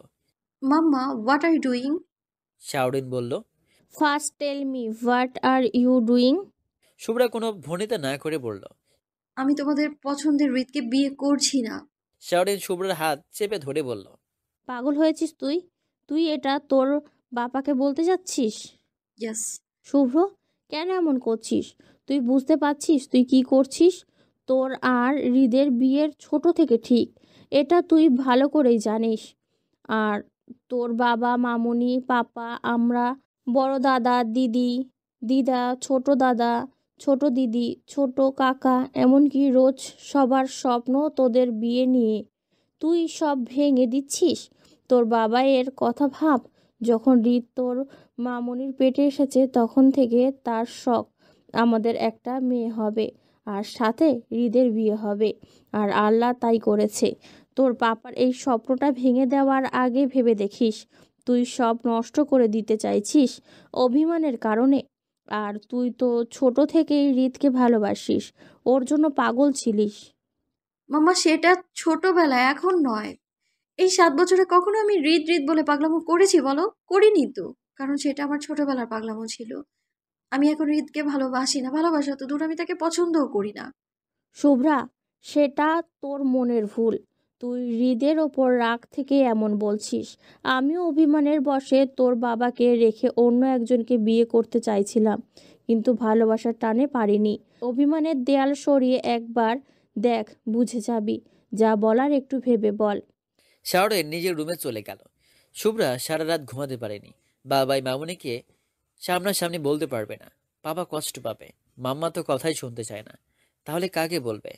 mamma, what are you doing? Shaurin বলল। First tell me what are you doing. Shubhra কোনো ভনিতা না করে বলল। আমি তোমাদের পছন্দের হৃদকে বিয়ে করছি না। শাওরিন শুভ্রার হাত চেপে ধরে বলল। পাগল হয়েছিস তুই? তুই এটা তোর বাবাকে বলতে যাচ্ছিস? ইয়েস। শুভ্র, কেন এমন করছিস? তুই বুঝতে পারছিস তুই কি করছিস? তোর আর হৃদের বিয়ের ছোট থেকে ঠিক, এটা তুই ভালো করেই জানিস। আর তোর বাবা, মামুনি, পাপা, আমরা, বড় দাদা, দিদি, দিদা, ছোট দাদা, ছোট দিদি, ছোট কাকা, এমনকি রোজ সবার স্বপ্ন তোদের বিয়ে নিয়ে। তুই সব ভেঙে দিচ্ছিস। তোর বাবা এর কথা ভাব। যখন হৃদ তোর মামুনির পেটে এসেছে তখন থেকে তার শখ আমাদের একটা মেয়ে হবে, আর সাথে হৃদের বিয়ে হবে। আর আল্লাহ তাই করেছে। তোর পাপার এই স্বপ্নটা ভেঙে দেওয়ার আগে ভেবে দেখিস, তুই সব নষ্ট করে দিতে চাইছিস অভিমানের কারণে। আর তুই তো ছোট থেকেই হৃদকে ভালোবাসিস, ওর জন্য পাগল ছিলিস। মাম্মা, সেটা ছোটবেলায়, এখন নয়। এই 7 বছরে কখনো আমি হৃদ হৃদ বলে পাগলামো করেছি বলো? করিনি তো। কারণ সেটা আমার ছোটবেলার পাগলামো ছিল। আমি এখন হৃদকে ভালোবাসি না, ভালোবাসা তো দূর, আমি তাকে পছন্দও করি না। শুভ্রা, সেটা তোর মনের ভুল। তুই হৃদের ওপর রাগ থেকে এমন বলছিস। আমিও অভিমানের বশে তোর বাবাকে রেখে অন্য একজনকে বিয়ে করতে চাইছিলাম, কিন্তু ভালোবাসার টানে পারিনি। অভিমানের দেয়াল সরিয়ে একবার দেখ, বুঝে যাবি। যা বলার একটু ভেবে বল। শাওরিন নিজের রুমে চলে গেল। শুভ্রা সারা রাত ঘুমাতে পারেনি। বাবাই মামুনিকে সামনাসামনি বলতে পারবে না, বাবা কষ্ট পাবে। মাম্মা তো কথাই শুনতে চায় না। তাহলে কাকে বলবে?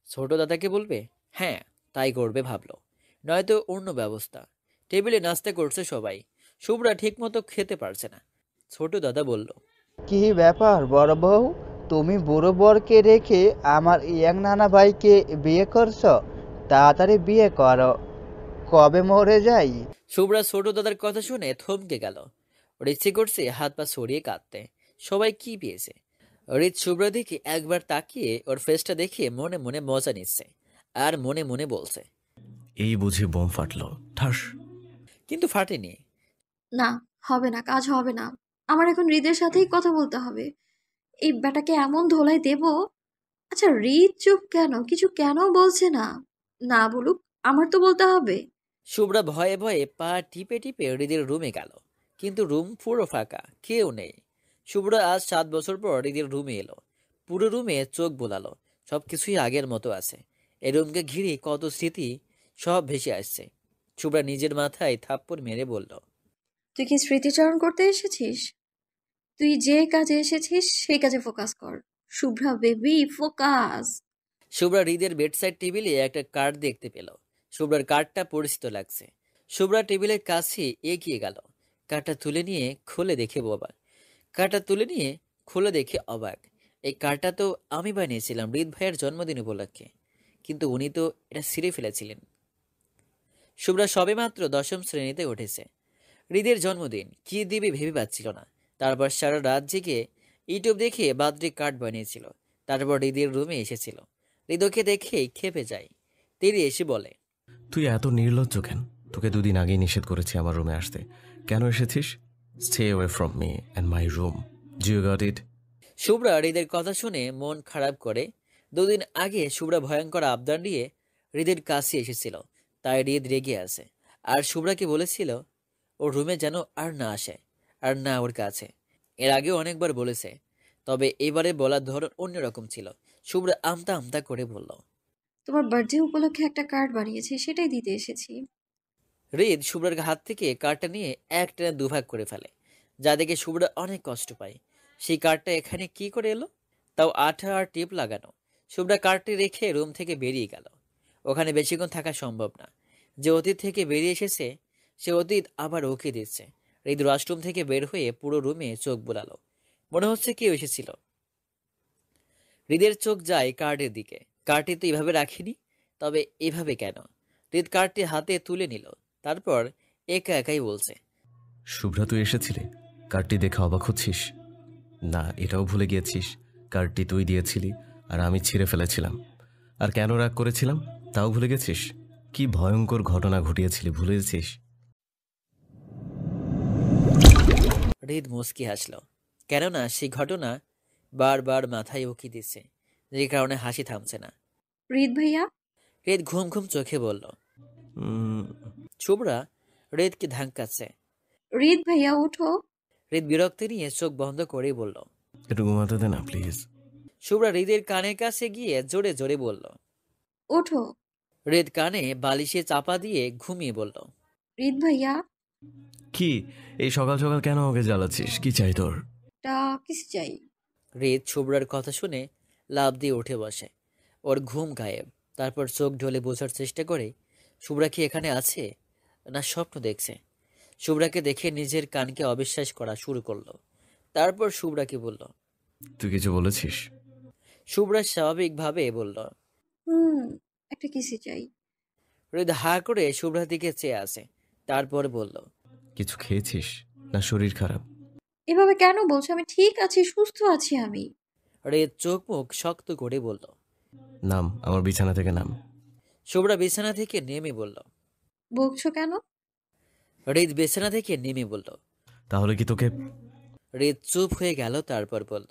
ছোট দাদাকে বলবে? হ্যাঁ, তাই করবে ভাবলো। নয়তো অন্য ব্যবস্থা। টেবিলে নাস্তা করছে সবাই। শুভ্রা ঠিকমতো খেতে পারছে না। ছোট দাদা বলল। কি ব্যাপার বড় বউ, তুমি বুড়ো বরকে রেখে আমার ইয়াং নানা ভাইকে বিয়ে করছো? তাড়াতাড়ি বিয়ে করো, কবে মরে যাই। শুভ্রা ছোট দাদার কথা শুনে থমকে গেল। ওর ইচ্ছে করছে হাত পা সরিয়ে কাঁদতে। সবাই কি পেয়েছে? রিত শুভ্রা দিকে একবার তাকিয়ে ওর ফেসটা দেখে মনে মনে মজা নিচ্ছে, আর মনে মনে বলছে, এই বুঝি বোম ফাটলো, ঠাস। কিন্তু ফাটেনি। না, হবে না, কাজ হবে না। আমার এখন হৃদের সাথেই কথা বলতে হবে। এই ব্যাটাকে এমন ধোলাই দেব। আচ্ছা, হৃদ চুপ কেন? কিছু কেন বলছে না? না বলুক, আমার তো বলতে হবে। শুভ্রা ভয়ে ভয়ে পা টিপে টিপে হৃদের রুমে গেল, কিন্তু রুম পুরো ফাঁকা, কেউ নেই। শুভ্রা আজ 7 বছর পর হৃদের রুমে এলো। পুরো রুমে চোখ বোলালো, সবকিছুই আগের মতো আছে। এই রুমকে ঘিরে কত স্মৃতি সব ভেসে আসছে। শুভ্রা নিজের মাথায় থাপ্পড় মেরে বলল, তুই কি স্মৃতিচারণ করতে এসেছিস? তুই যে কাজে এসেছিস সেই কাজে ফোকাস কর। Shubhra baby, focus. শুভ্রা হৃদের বেডসাইড টেবিলে একটা কার্ড দেখতে পেল। শুভ্রার কার্ডটা পরিচিত লাগছে। শুভ্রা টেবিলের কাছে এগিয়ে গেল। কার্ডটা তুলে নিয়ে খুলে দেখে অবাক। কার্ডটা তুলে নিয়ে খুলে দেখে অবাক। এই কার্ডটা তো আমি বানিয়েছিলাম হৃদ ভাইয়ের জন্মদিন উপলক্ষে, কিন্তু উনি তো এটা ছিঁড়ে ফেলেছিলেন। শুভ্রা সবেমাত্র 10ম শ্রেণীতে উঠেছে। হৃদের জন্মদিন, কি দিবে ভেবে পাচ্ছিল না। তারপর সারা রাত জেগে ইউটিউব দেখে বার্থডে কার্ড বানিয়েছিল। তারপর হৃদের রুমে এসেছিল। হৃদয়কে দেখেই খেপে যায়। তেরি এসে বলে, তুই এত নির্লজ্জ কেন? তোকে 2 দিন আগেই নিষেধ করেছি আমার রুমে আসতে, কেন এসেছিস? Stay away from me and my room, you got it? Shubhra হৃদের কথা শুনে মন খারাপ করে। 2 দিন আগে শুভ্রা ভয়ঙ্কর আবদার নিয়ে হৃদের কাছে এসেছিল, তাই হৃদ রেগে আছে। আর শুভ্রাকে বলেছিল ওর রুমে যেন আর না আসে, আর না ওর কাছে। এর আগেও অনেকবার বলেছে, তবে এবারে বলার ধরন অন্যরকম ছিল। শুভ্রা আমতা আমতা করে বলল, তোমার বার্থডে উপলক্ষে একটা কার্ড বানিয়েছি, সেটাই দিতে এসেছি। হৃদ শুভ্রার হাত থেকে কার্ডটা নিয়ে একটানা দুভাগ করে ফেলে, যা দেখে শুভ্রা অনেক কষ্ট পায়। সেই কার্ডটা এখানে কি করে এলো? তাও আঠা আর টিপ লাগানো। শুভ্রা কার্ডটি রেখে রুম থেকে বেরিয়ে গেল। ওখানে বেশিক্ষণ থাকা সম্ভব না। যে অতীত থেকে বেরিয়ে এসেছে সে অতীত আবার ওকে দিচ্ছে। হৃদ ওয়াশরুম থেকে বের হয়ে পুরো রুমে চোখ বুলালো। মনে হচ্ছে কেউ এসেছিল। হৃদের চোখ যায় কার্ডের দিকে। কার্ডটি তো এভাবে রাখিনি, তবে এভাবে কেন? হৃদ কার্ডটি হাতে তুলে নিল। তারপর একা একাই বলছে, শুভ্রা, তুই এসেছিলি? কার্ডটি দেখে অবাক হচ্ছিস? না, এটাও ভুলে গিয়েছিস কার্ডটি তুই দিয়েছিলি আর আমি ছিঁড়ে ফেলেছিলাম। আর কেন রাগ করেছিলাম তাও ভুলে গেছিস? কি ভয়ঙ্কর ঘটনা ঘটিয়েছিলি ভুলে গেছিস? হৃদ মুচকি হাসল, কেননা সেই ঘটনা বারবার মাথায় উকি দিচ্ছে, যে কারণে হাসি থামছে না। হৃদ ভাইয়া। হৃদ ঘুম ঘুম চোখে বলল। শুভ্রা হৃদকে ধাক্কাচ্ছে। হৃদ ভাইয়া উঠো। হৃদ বিরক্তি নিয়ে চোখ বন্ধ করেই বলল, একটু ঘুমাতে দে না প্লিজ। শুভ্রা হৃদের কানের কাছে গিয়ে জোরে জোরে বলল, ওঠো। হৃদ কানে বালিশে চাপা দিয়ে ঘুমিয়ে বলল, হৃদ ভাইয়া। কি এই সকাল সকাল কেন ওকে জ্বালাচ্ছিস? কি চাই তোর? টা কিস চাই। হৃদ শুভ্রার কথা শুনে লাফ দিয়ে উঠে বসে। ওর ঘুম গায়েব। তারপর চোখ ঢলে বোঝার চেষ্টা করে শুভ্রা কি এখানে আছে না স্বপ্ন দেখছে। শুভ্রাকে দেখে নিজের কানকে অবিশ্বাস করা শুরু করলো। তারপর শুভ্রাকে বলল, তুই কিছু বলেছিস? শুভ্রা স্বাভাবিকভাবে বলল, একটা কিসি চাই। হৃদ হা করে শুভ্রার দিকে চেয়ে আছে। তারপর বলল, কিছু খেয়েছিস না শরীর খারাপ? এভাবে কেন বলছো? আমি ঠিক আছি, সুস্থ আছি আমি। হৃদ চোখ মুখ শক্ত করে বলল, নাম, আমার বিছানা থেকে নাম। শুভ্রা বিছানা থেকে নেমে বলল। বকছো কেন? হৃদ বিছানা থেকে নেমে বলল, তাহলে কি তোকে? হৃদ চুপ হয়ে গেল। তারপর বলল,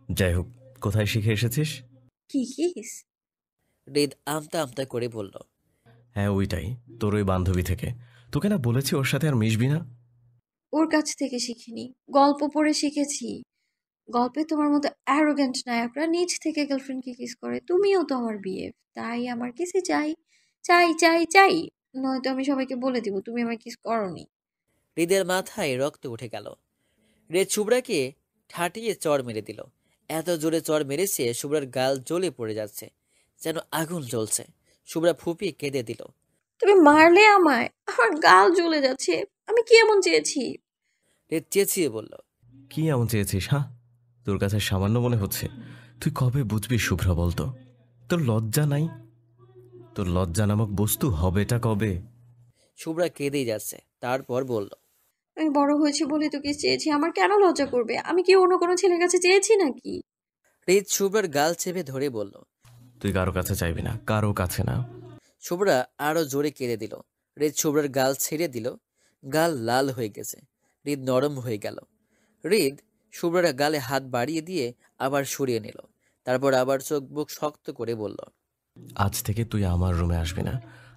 যাই হোক, কোথায় শিখে এসেছিস? কি কিস? হৃদ আমতা আমতা করে বলল, হ্যাঁ ওইটাই, তোর ওই বান্ধবী থেকে। তোকে না বলেছি ওর সাথে আর মিশবি না? ওর কাছ থেকে শিখিনি, গল্প পড়ে শিখেছি। গল্পে তোমার মতো অ্যারোগ্যান্ট নায়করা নিজ থেকে গার্লফ্রেন্ডকে কিস করে। তুমিও তো আমার বিয়ে, তাই আমার কিসে চাই চাই চাই চাই। নয়তো আমি সবাইকে বলে দিব তুমি আমায় কিস করনি। হৃদের মাথায় রক্ত উঠে গেল। হৃদ শুভ্রাকে ঠাটিয়ে চড় মেরে দিল। এত জোরে চড় মেরেছে শুভ্রার গাল জ্বলে পড়ে যাচ্ছে, যেন আগুন জ্বলছে। শুভ্রা ফুপিয়ে কেঁদে দিল। তুমি মারলে আমায়, আমার গাল জ্বলে যাচ্ছে। আমি কি এমন চেয়েছি? হৃদ চেঁচিয়ে বলল, কি এমন চেয়েছিস? হ্যাঁ, তোর কাছে সামান্য মনে হচ্ছে? তুই কবে বুঝবি শুভ্রা বলতো? তোর লজ্জা নাই? তোর লজ্জা নামক বস্তু হবেটা কবে? শুভ্রা কেঁদেই যাচ্ছে। তারপর বলল, আমি বড় হয়েছি বলে তো কিস চেয়েছি, আমার কেন লজ্জা করবে? আমি কি অন্য কোনো ছেলের কাছে চেয়েছি নাকি? হৃদ শুভ্রার গাল চেপে ধরে বলল, তুই কারো কাছে চাইবি না, কারো কাছে না। শুভ্রা আরো জোরে কেঁদে দিল। হৃদ শুভ্রার গাল ছেড়ে দিল। গাল লাল হয়ে গেছে। হৃদ নরম হয়ে গেল। হৃদ শুভ্রার গালে হাত বাড়িয়ে দিয়ে আবার সরিয়ে নিল। তারপর আবার চোখ বুক শক্ত করে বলল, আজ থেকে তুই আমার রুমে আসবি না,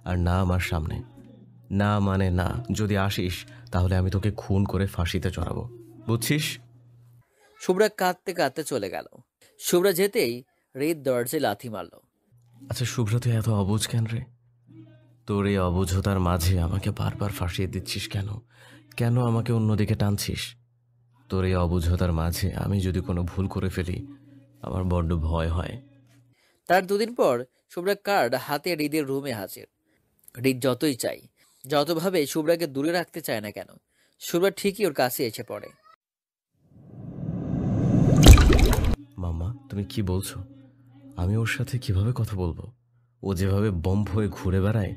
আর না আমার সামনে। না মানে না, যদি আসিস তাহলে আমি তোকে খুন করে ফাঁসিতে চড়াবো, বুঝছিস? শুভ্রা কাঁদতে কাঁদতে চলে গেল। শুভ্রা যেতেই হৃদ দরজায় লাথি মারল। আচ্ছা শুভ্র, তুই এত অবুঝ কেন রে? তোর এই অবুঝতার মাঝে আমাকে বারবার ফাঁসিয়ে দিচ্ছিস কেন? কেন আমাকে অন্যদিকে টানছিস? তোর এই অবুঝতার মাঝে আমি যদি কোনো ভুল করে ফেলি, আমার বড্ড ভয় হয়। তার দুদিন পর শুভ্রা কার্ড হাতে হৃদের রুমে হাজির। হৃদ যতই চাই, যতভাবে শুভ্রাকে দূরে রাখতে চায় না কেন, শুভ্রা ঠিকই ওর কাছে এসে পড়ে। মাম্মা, তুমি কি বলছো? আমি ওর সাথে কিভাবে কথা বলবো? ও যেভাবে বম্ব হয়ে ঘুরে বেড়ায়,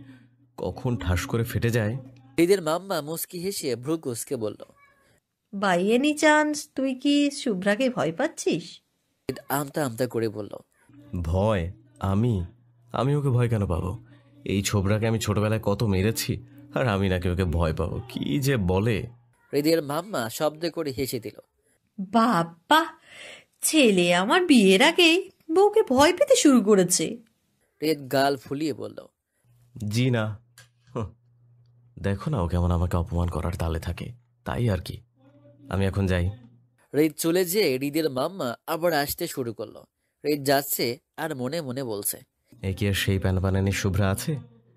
কখন ঠাস করে ফেটে যায়। হৃদের মাম্মা মুস্কি হেসে ভ্রু কুঁচকে বলল, বাই এনি চান্স তুই কি শুভ্রাকে ভয় পাচ্ছিস? হৃদ আমতা আমতা করে বলল, ভয়? আমি আমি ওকে ভয় কেন পাবো? এই ছোবরাকে আমি ছোটবেলায় কত মেরেছি, আর আমি নাকি ওকে ভয় পাবো? কি যে বলে! হৃদের মাম্মা শব্দ করে হেসে দিল। বাবা, ছেলে আমার বিয়ের আগেই বউকে ভয় পেতে শুরু করেছে। হৃদ গাল ফুলিয়ে বলল, জি না। দেখো না ও কেমন আমাকে অপমান করার তালে থাকে, তাই আর কি। আমি এখন যাই। হৃদ চলে যেয়ে হৃদের মাম্মা আবার আসতে শুরু করলো। হৃদ যাচ্ছে আর মনে মনে বলছে, এ কি আর সেই প্যানপানানি শুভ্রা আছে?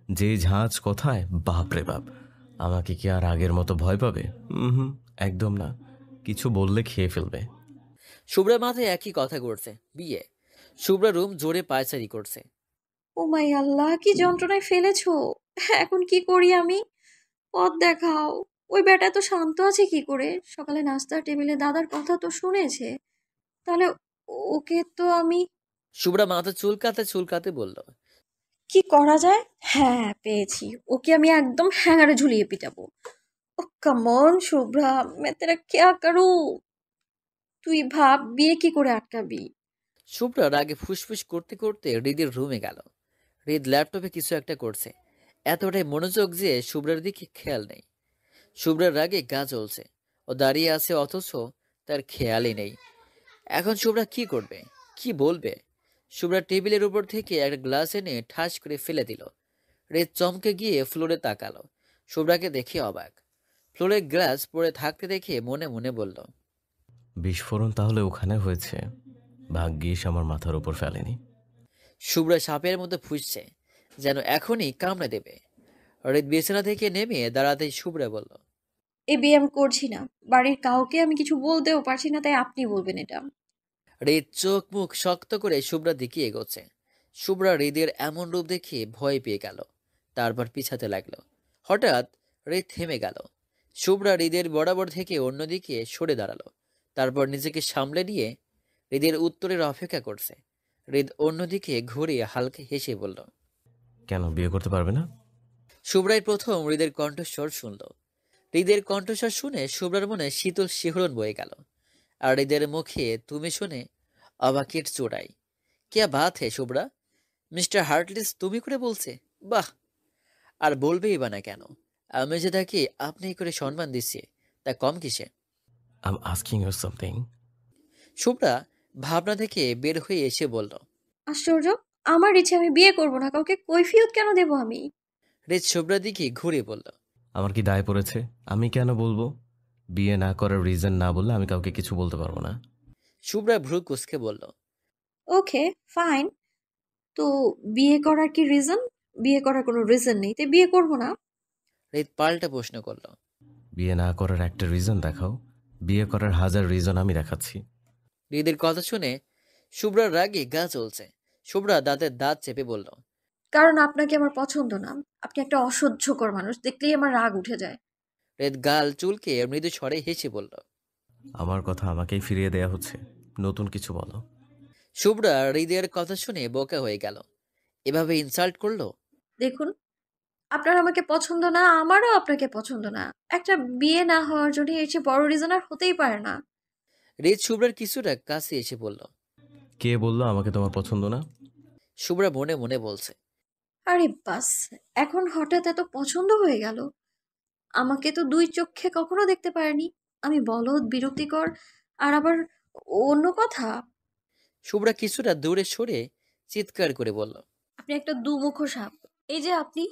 যে ঝাঁজ কথায়, বাপ রে বাপ! আমাকে কি আর আগের মতো ভয় পাবে? হুম, একদম না। কিছু বললে খেয়ে ফেলবে। শুভ্রা মাথায় একই কথা ঘুরছে, বিয়ে। শুভ্রা রুম জোরে পায়চারি করছে। ও মাই আল্লাহ, কি যন্ত্রণায় ফেলেছো! এখন কি করি আমি? পথ দেখাও। ওই বেটা তো শান্ত আছে কি করে? সকালে নাস্তার টেবিলে দাদার কথা তো শুনেছে। তাহলে ওকে তো আমি শুভ্রা মাথা চুলকাতে চুলকাতে বলল, কি করা যায়? হ্যাঁ, পেয়েছি। ওকে আমি একদম হ্যাঙ্গারে ঝুলিয়ে পিটাবো। ও কামন শুভ্রা, मैं तेरा क्या करूं? তুই ভাব বিয়ে কি করে আটকাবি? শুভ্রা রাগে ফুসফুস করতে করতে হৃদের রুমে গেল। হৃদ ল্যাপটপে কিছু একটা করছে, এতটাই মনোযোগ যে শুভ্রার দিকে খেয়াল নেই। শুভ্রার রাগে গা জ্বলছে। ও দাঁড়িয়ে আছে অথচ তার খেয়ালই নেই। এখন শুভ্রা কি করবে, কি বলবে? শুভ্রা টেবিলের উপর থেকে একটা গ্লাস এনে ঠাস করে ফেলে দিল। রেত চমকে গিয়ে ফ্লোরে তাকালো। শুভ্রাকে দেখে অবাক। ফ্লোরে গ্লাস পড়ে থাকতে দেখে মনে মনে বলল, বিস্ফোরণ তাহলে ওখানে হয়েছে, ভাগ্যিস আমার মাথার উপর ফেলেনি। শুভ্রা সাপের মতো ফুঁসছে, যেন এখনই কামড়ে দেবে। রেত বিছানা থেকে নেমে দাঁড়াতেই শুভ্রা বলল, এ বিয়ে আমি করছি না। বাড়ির কাউকে আমি কিছু বলতেও পারছি না, তাই আপনি বলবেন এটা। রেত চোখ মুখ শক্ত করে শুভ্রার দিকে এগোচ্ছে। শুভ্রা হৃদের এমন রূপ দেখে ভয় পেয়ে গেল, তারপর পিছাতে লাগলো। হঠাৎ হৃদ থেমে গেল। শুভ্রা হৃদের বরাবর থেকে অন্যদিকে সরে দাঁড়ালো, তারপর নিজেকে সামলে নিয়ে হৃদের উত্তরের অপেক্ষা করছে। হৃদ অন্যদিকে ঘুরিয়ে হালকা হেসে বলল, কেন বিয়ে করতে পারবে না? শুভ্রাই প্রথম হৃদের কণ্ঠস্বর শুনল। হৃদের কণ্ঠস্বর শুনে শুভ্রার মনে শীতল শিহরণ বয়ে গেল। আর হৃদের মুখে তুমি শুনে অবাকের চোরাই। क्या बात है শুভ্রা, মিস্টার হার্টলিস তুমি করে বলছে, বাহ! আর বলবেই বা না কেন, আমি যে তাকে আপনি করে সম্মান দিচ্ছি, তা কম কিসে? I am asking you something. Shubhra ভাবনা থেকে বের হয়ে এসে বলল, আশ্চর্য, আমার ইচ্ছে আমি বিয়ে করব না, কাউকে কৈফিয়ত কেন দেব আমি? হৃদ শুভ্রার দিকে ঘুরে বলল, আমার কি দায় পড়েছে? আমি কেন বলবো? বিয়ে না করার রিজন না বললে আমি কাউকে কিছু বলতে পারবো না। শুভ্রা ভ্রু কুঁচকে বলল, ওকে ফাইন, তো বিয়ে করার কি রিজন? বিয়ে করার কোনো রিজন নেই, তাই বিয়ে করব না। হৃদ পাল্টা প্রশ্ন করল, বিয়ে না করার একটা রিজন দেখাও, বিয়ে করার হাজার রিজন আমি দেখাচ্ছি। হৃদের কথা শুনে শুভ্রার রাগে গা চলছে। শুভ্রা দাঁতের দাঁত চেপে বলল, কারণ আপনাকে আমার পছন্দ না। আপনি একটা অসহ্যকর মানুষ, দেখলেই আমার রাগ উঠে যায়। হৃদ গাল চুলকে মৃদু স্বরে হেসে বলল, আমার কথা আমাকেই ফিরিয়ে দেয়া হচ্ছে, নতুন কিছু বলো। শুভ্রা হৃদের কথা শুনে বোকা হয়ে গেল। এভাবে ইনসাল্ট করলো? দেখুন, আপনার আমাকে পছন্দ না, আমারও আপনাকে পছন্দ না। একটা বিয়ে না হওয়ার জন্য এর চেয়ে বড় রিজন আর হতেই পারে না। হৃদ শুভ্রার কিছুটা কাছে এসে বলল, কে বললো আমাকে তোমার পছন্দ না? শুভ্রা মনে মনে বলছে, আরে বাস, এখন হঠাৎ এত পছন্দ হয়ে গেল? আমাকে তো দুই চোখে কখনো দেখতে পারেনি। আমি বলদ, বিরক্তিকর, আর আবার অন্য কথা। শুভ্রা কিছুটা দূরে সরে চিৎকার করে বলল, আপনি একটা দুমুখ সাপ। এই যে আপনি,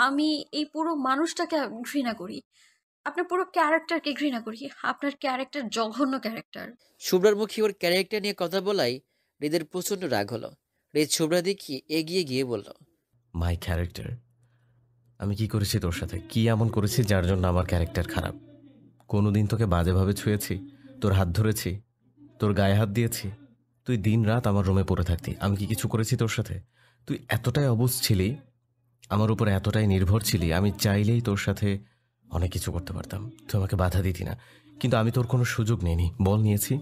আমি এই পুরো মানুষটাকে ঘৃণা করি। আপনার পুরো ক্যারেক্টারকে ঘৃণা করি। আপনার ক্যারেক্টার জঘন্য ক্যারেক্টার। শুভ্রার মুখে ওর ক্যারেক্টার নিয়ে কথা বলাই হৃদের প্রচন্ড রাগ হলো। হৃদ শুভ্রা দেখি এগিয়ে গিয়ে বলল, মাই ক্যারেক্টার? আমি কি করেছি তোর সাথে? কি এমন করেছি যার জন্য আমার ক্যারেক্টার খারাপ? কোনোদিন তোকে বাজেভাবে ছুঁয়েছি? তোর হাত ধরেছি? তোর গায়ে হাত দিয়েছি? তুই দিন রাত আমার রুমে পড়ে থাকতি, আমি কি কিছু করেছি তোর সাথে? তুই এতটাই অবুঝ ছিলি, আমার উপর এতটাই নির্ভর ছিলি, আমি চাইলেই তোর সাথে অনেক কিছু করতে পারতাম, তুই আমাকে বাধা দিতি না। কিন্তু আমি তোর কোনো সুযোগ নিইনি, বল নিয়েছি?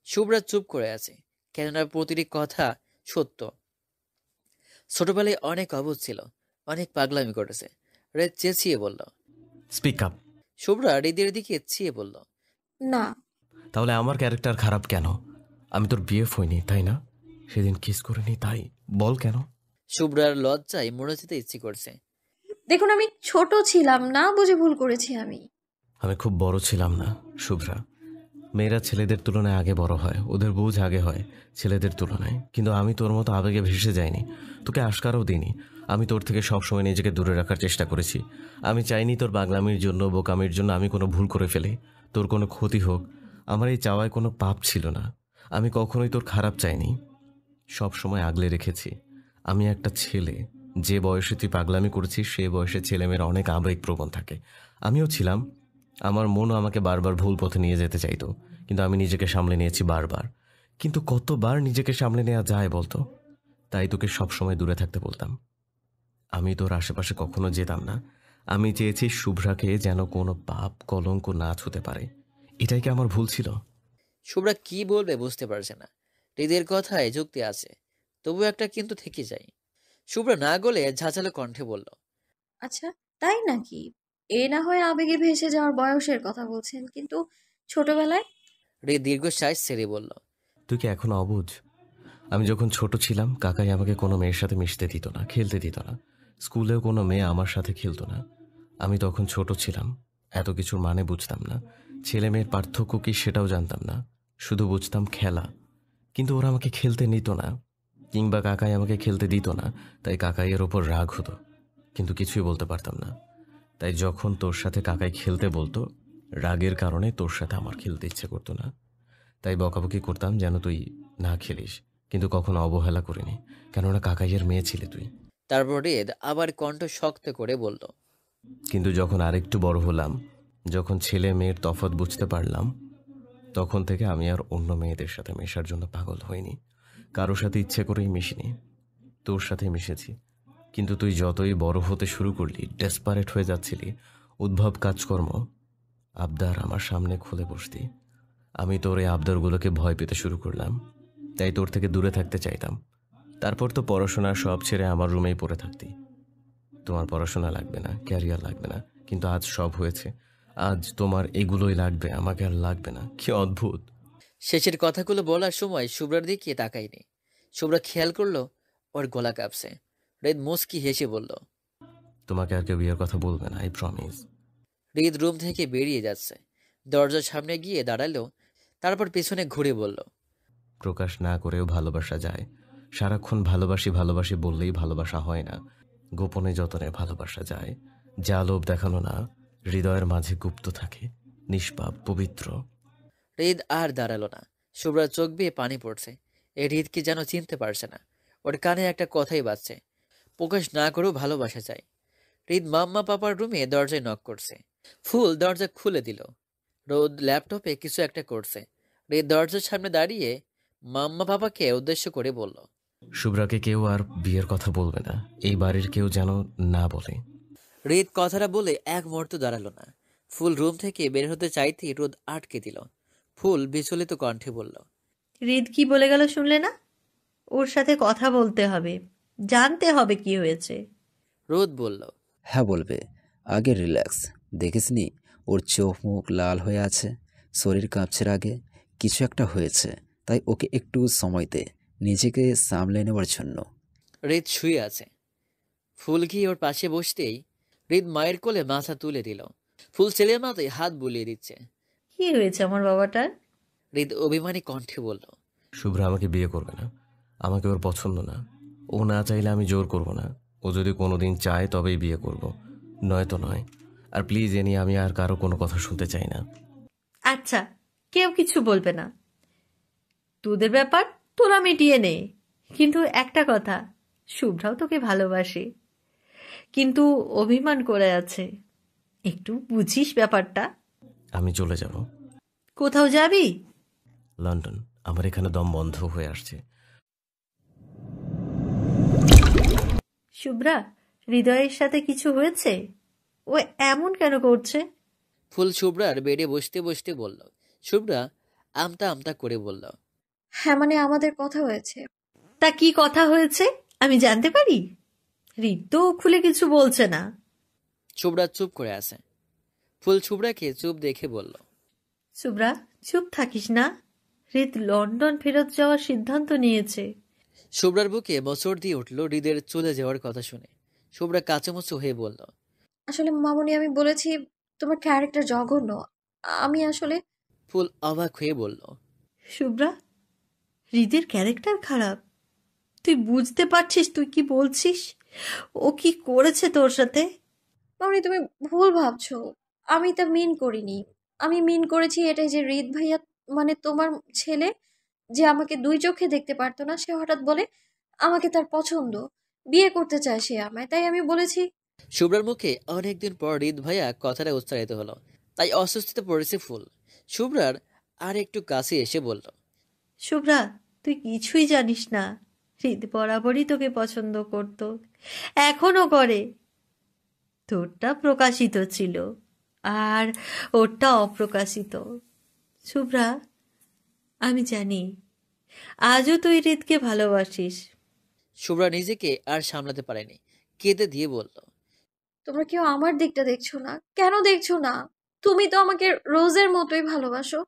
শুভ্রা চুপ করে আছে, কেননা প্রতিটি কথা সত্য। ছোটবেলায় অনেক অবুঝ ছিল, অনেক পাগলামি করেছে। হৃদ চেঁচিয়ে বলল, স্পিক আপ। শুভ্রা হৃদের দিকে চেয়ে বলল, না। তাহলে আমার ক্যারেক্টার খারাপ কেন? আমি তোর বিএফ হইনি তাই না? সেদিন কিস করিনি তাই? বল কেন? শুভ্রার লজ্জায় মরে যেতে ইচ্ছে করছে। দেখুন, আমি ছোট ছিলাম, না বুঝে ভুল করেছি আমি। আমি খুব বড় ছিলাম না শুভ্রা। মেয়েরা ছেলেদের তুলনায় আগে বড় হয়, ওদের বুঝ আগে হয় ছেলেদের তুলনায়। কিন্তু আমি তোর মতো আবেগে ভেসে যাইনি, তোকে আশকারও দিইনি। আমি তোর থেকে সবসময় নিজেকে দূরে রাখার চেষ্টা করেছি। আমি চাইনি তোর পাগলামির জন্য, বোকামির জন্য আমি কোনো ভুল করে ফেলি, তোর কোনো ক্ষতি হোক। আমার এই চাওয়ায় কোনো পাপ ছিল না। আমি কখনোই তোর খারাপ চাইনি, সব সময় আগলে রেখেছি। আমি একটা ছেলে, যে বয়সে তুই পাগলামি করেছিস সে বয়সে ছেলেমেয়ের অনেক আবেগপ্রবণ থাকে। আমিও ছিলাম, আমার মনও আমাকে বারবার ভুল পথে নিয়ে যেতে চাইতো, কিন্তু আমি নিজেকে সামলে নিয়েছি বারবার। কিন্তু কতবার নিজেকে সামলে নেওয়া যায় বলতো? তাই তোকে সবসময় দূরে থাকতে বলতাম, আমি তোর আশেপাশে কখনো যেতাম না। আমি চেয়েছি শুভ্রাকে যেন কোনো পাপ কলঙ্ক না ছুতে পারে। এটাই কি আমার ভুল ছিল? শুভ্রা কি বলবে বুঝতে পারছে না। হৃদের কথায় যুক্তি আছে, তবু একটা কিন্তু থেকে যায়। শুভ্রা না গলে ঝাঁঝালো কণ্ঠে বলল, আচ্ছা, তাই নাকি? এ না হয় আবেগে ভেসে যাওয়ার বয়সের কথা বলছেন, কিন্তু ছোটবেলায়? হৃদ দীর্ঘশ্বাস ছেড়ে বলল, তুই কি এখন অবুঝ? আমি যখন ছোট ছিলাম কাকাই আমাকে কোনো মেয়ের সাথে মিশতে দিত না, খেলতে দিত না। স্কুলেও কোনো মেয়ে আমার সাথে খেলতো না। আমি তখন ছোট ছিলাম, এত কিছুর মানে বুঝতাম না। ছেলে মেয়ের পার্থক্য কি সেটাও জানতাম না, শুধু বুঝতাম খেলা। কিন্তু ওরা আমাকে খেলতে নিত না, কিংবা কাকাই আমাকে খেলতে দিত না, তাই কাকাইয়ের ওপর রাগ হতো, কিন্তু কিছুই বলতে পারতাম না। তাই যখন তোর সাথে কাকাই খেলতে বলতো, রাগের কারণে তোর সাথে আমার খেলতে ইচ্ছে করতো না, তাই বকাবকি করতাম যেন তুই না খেলিস, কিন্তু কখনো অবহেলা করিনি, কেননা কাকাইয়ের মেয়ে ছিলে তুই। তারপর রিদ আবার কণ্ঠ শক্ত করে বলল, কিন্তু যখন আরেকটু বড় হলাম, যখন ছেলে মেয়ের তফাৎ বুঝতে পারলাম, তখন থেকে আমি আর অন্য মেয়েদের সাথে মেশার জন্য পাগল হইনি, কারোর সাথে ইচ্ছে করেই মিশিনি, তোর সাথে মিশেছি। কিন্তু তুই যতই বড় হতে শুরু করলি, ডেসপারেট হয়ে যাচ্ছিলি, উদ্ভব কাজকর্ম, আবদার আমার সামনে খুলে বসতি, আমি তোর এই আবদারগুলোকে ভয় পেতে শুরু করলাম, তাই তোর থেকে দূরে থাকতে চাইতাম। তারপর তো পড়াশোনা সব ছেড়ে আমার রুমেই পড়ে থাকতি। তোমার পড়াশোনা লাগবে না, ক্যারিয়ার লাগবে না, কিন্তু আজ সব হয়েছে, আজ তোমার এগুলোই লাগবে, আমাকে আর লাগবে না। কি অদ্ভুত। শেষের কথাগুলো বলার সময় শুভ্রার দিকে তাকায়নি। শুভ্রা খেয়াল করলো ওর গলা কাঁপছে। রিদ মুচকি হেসে বলল, তোমাকে আর কেউ বিয়ের কথা বলবে না, আই প্রমিস। রিদ রুম থেকে বেরিয়ে যাচ্ছে। দরজার সামনে গিয়ে দাঁড়ালো, তারপর পেছনে ঘুরে বলল, প্রকাশ না করেও ভালোবাসা যায়। সারাক্ষণ ভালোবাসি ভালোবাসি বললেই ভালোবাসা হয় না, গোপনে যতনে ভালোবাসা যায়। যা লোভ দেখানো না, হৃদয়ের মাঝে গুপ্ত থাকে, নিষ্পাপ পবিত্র। রিদ আর দাঁড়ালো না। শুভ্রার চোখ বেয়ে পানি পড়ছে। এই হৃদকে যেন চিনতে পারছে না। ওর কানে একটা কথাই বাজছে, প্রকাশ না করেও ভালোবাসা যায়। রিদ মাম্মা পাপার রুমে দরজায় নক করছে। ফুল দরজা খুলে দিল। রোদ ল্যাপটপে কিছু একটা করছে। রিদ দরজার সামনে দাঁড়িয়ে মাম্মা পাপাকে উদ্দেশ্য করে বলল, শুভ্রাকে কেউ আর বিয়ের কথা বলবে না, এই বাড়ির কেউ যেন না বলে। রিদ কথাটা বলে এক মুহূর্ত দাঁড়ালো না। ফুল রুম থেকে বের হতে চাইতেই রোদ আটকে দিল। ফুল বিচলিত কণ্ঠে বলল, হৃদ কি বলে গেল শুনলে না? ওর সাথে কথা বলতে হবে, জানতে হবে কি হয়েছে। রোদ বলল, হ্যাঁ বলবে, আগে রিল্যাক্স। দেখিসনি ওর চোখ মুখ লাল হয়ে আছে, শরীর কাঁপছে রাগে, কিছু একটা হয়েছে, তাই ওকে একটু সময় দে নিজেকে সামলে নেওয়ার জন্য। রিদ শুয়ে আছে। ফুল গিয়ে ওর পাশে বসতেই রিদ মায়ের কোলে মাথা তুলে দিল। ফুল ছেলের মাথায় হাত বুলিয়ে দিচ্ছে। কি হয়েছে আমার বাবাটার? রিদ অভিমানী কণ্ঠে বলল, শুভ্রা আমাকে বিয়ে করবে না, আমাকে ওর পছন্দ না। ও না চাইলে আমি জোর করব না, ও যদি কোনোদিন চায় তবেই বিয়ে করব, নয়তো নয়। আর প্লিজ এ নিয়ে আমি আর কারো কোনো কথা শুনতে চাই না। আচ্ছা, কেউ কিছু বলবে না, তোদের ব্যাপার তোরা মিটিয়ে নে। কিন্তু একটা কথা, শুভ্রাও তোকে ভালোবাসে, কিন্তু অভিমান করে আছে। একটু বুঝিস ব্যাপারটা। আমি চলে যাব। কোথাও যাবি? লন্ডন। আমার এখানে দম বন্ধ হয়ে আসছে। শুভ্রা, হৃদয়ের সাথে কিছু হয়েছে? ও এমন কেন করছে? ফুল শুভ্রার বেডে বসতে বসতে বলল। শুভ্রা আমতা আমতা করে বলল, হ্যাঁ মানে আমাদের কথা হয়েছে। তা কি কথা হয়েছে আমি জানতে পারি? হৃদ তো খুলে কিছু বলছে না। শুভ্রা চুপ করে আছে। ফুল শুভ্রাকে চুপ দেখে বলল, শুভ্রা, চুপ থাকিস না। হৃদ লন্ডন ফেরত যাওয়ার সিদ্ধান্ত নিয়েছে। শুভ্রার বুকে বছর দিয়ে উঠল হৃদের চলে যাওয়ার কথা শুনে। শুভ্রা কাচুমুচু হয়ে বলল, আসলে মামুনি আমি বলেছি তোমার ক্যারেক্টার জঘন্য। আমি আসলে ফুল অবাক হয়ে বলল, শুভ্রা, হৃদের ক্যারেক্টার খারাপ? তুই বুঝতে পারছিস তুই কি বলছিস? ও কি করেছে তোর সাথে? মামুনি তুমি ভুল ভাবছো। আমি তা মিন করিনি। আমি মিন করেছি এটাই যে হৃদ ভাইয়া মানে তোমার ছেলে, যে আমাকে দুই চোখে দেখতে পারতো না, সে হঠাৎ বলে আমাকে তার পছন্দ, বিয়ে করতে চায় সে আমায়, তাই আমি বলেছি। শুভ্রার মুখে অনেকদিন পর হৃদ ভাইয়া কথাটা উচ্চারিত হলো, তাই অস্বস্তিতে পড়েছে ফুল। শুভ্রার আর একটু কাছে এসে বলল, শুভ্রা, তুই কিছুই জানিস না। হৃদ বরাবরই তোকে পছন্দ করত, এখনো করে। তোরটা প্রকাশিত ছিল আর ওরটা অপ্রকাশিত। শুভ্রা, আমি জানি আজও তুই হৃদকে ভালোবাসিস। শুভ্রা নিজেকে আর সামলাতে পারেনি, কেঁদে দিয়ে বলল, তোমরা কেউ আমার দিকটা দেখছো না, কেন দেখছো না? তুমি তো আমাকে রোজের মতোই ভালোবাসো,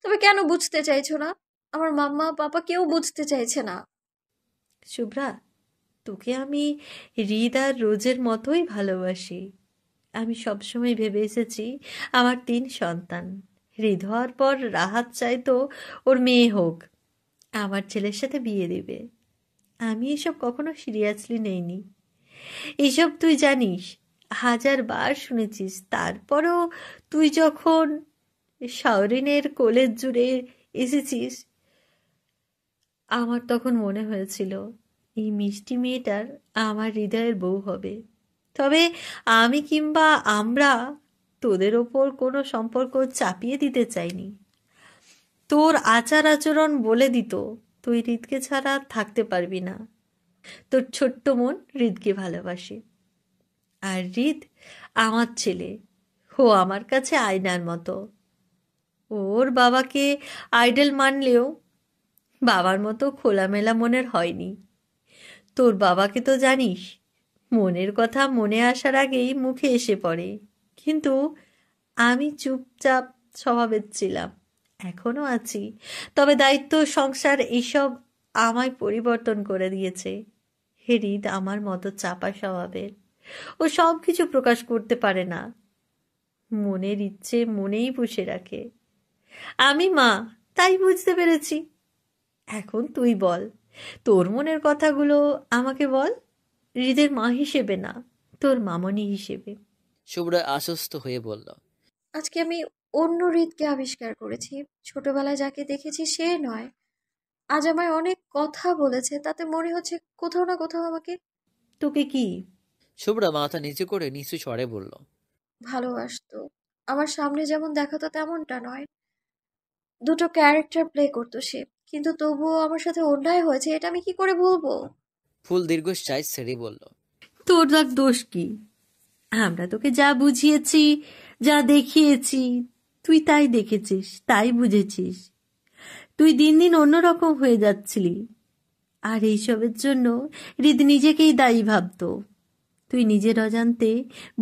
তবে কেন বুঝতে চাইছো না? আমার মাম্মা পাপা কেউ বুঝতে চাইছে না। শুভ্রা, তোকে আমি হৃদ আর রোজের মতোই ভালোবাসি। আমি সবসময় ভেবে এসেছি আমার 3 সন্তান, হৃদ হওয়ার পর রাহাত চাইতো ওর মেয়ে হোক, আমার ছেলের সাথে বিয়ে দেবে। আমি এসব কখনো সিরিয়াসলি নেইনি। এসব তুই জানিস, 1000 বার শুনেছিস। তারপরও তুই যখন শাওরিনের কোলের জুড়ে এসেছিস, আমার তখন মনে হয়েছিল এই মিষ্টি মেয়েটার আমার হৃদয়ের বউ হবে। তবে আমি কিংবা আমরা তোদের ওপর কোনো সম্পর্ক চাপিয়ে দিতে চাইনি। তোর আচার আচরণ বলে দিত তুই হৃদকে ছাড়া থাকতে পারবি না। তোর ছোট্ট মন হৃদকে ভালোবাসে, আর হৃদ আমার ছেলে। ও আমার কাছে আয়নার মতো। ওর বাবাকে আইডল মানলেও বাবার মতো খোলামেলা মনের হয়নি। তোর বাবাকে তো জানিস, মনের কথা মনে আসার আগেই মুখে এসে পড়ে। কিন্তু আমি চুপচাপ স্বভাবের ছিলাম, এখনো আছি। তবে দায়িত্ব, সংসার, এইসব আমায় পরিবর্তন করে দিয়েছে। হৃদ আমার মতো চাপা স্বভাবের। ও সব কিছু প্রকাশ করতে পারে না, মনের ইচ্ছে মনেই পুষে রাখে। আমি মা, তাই বুঝতে পেরেছি। এখন তুই বল, তোর মনের কথাগুলো আমাকে বল, হৃদের মা হিসেবে না, তোর মামনি হিসেবে। শুভ্রা আশ্বস্ত হয়ে বলল, আজকে আমি অন্য হৃদকে আবিষ্কার করেছি। ছোটবেলায় যাকে দেখেছি সে নয়। আজ আমায় অনেক কথা বলেছে, তাতে মনে হচ্ছে কোথাও না কোথাও আমাকে তোকে কি শুভ্রা মাথা নিচু করে নিচু স্বরে বলল, ভালোবাসতো। আমার সামনে যেমন দেখাতো তেমনটা নয়, দুটো ক্যারেক্টার প্লে করতো সে। কিন্তু তবুও আমার সাথে অন্যায় হয়েছে, এটা আমি কি করে বলবো? ফুল দীর্ঘশ্বাস ছেড়ে বলল, তোর দেখ দোষ কি? আমরা তোকে যা বুঝিয়েছি, যা দেখিয়েছি, তুই তাই দেখেছিস, তাই বুঝেছিস। তুই দিন দিন অন্যরকম হয়ে যাচ্ছিলি, আর এইসবের জন্য হৃদ নিজেকেই দায়ী ভাবতো। তুই নিজের অজান্তে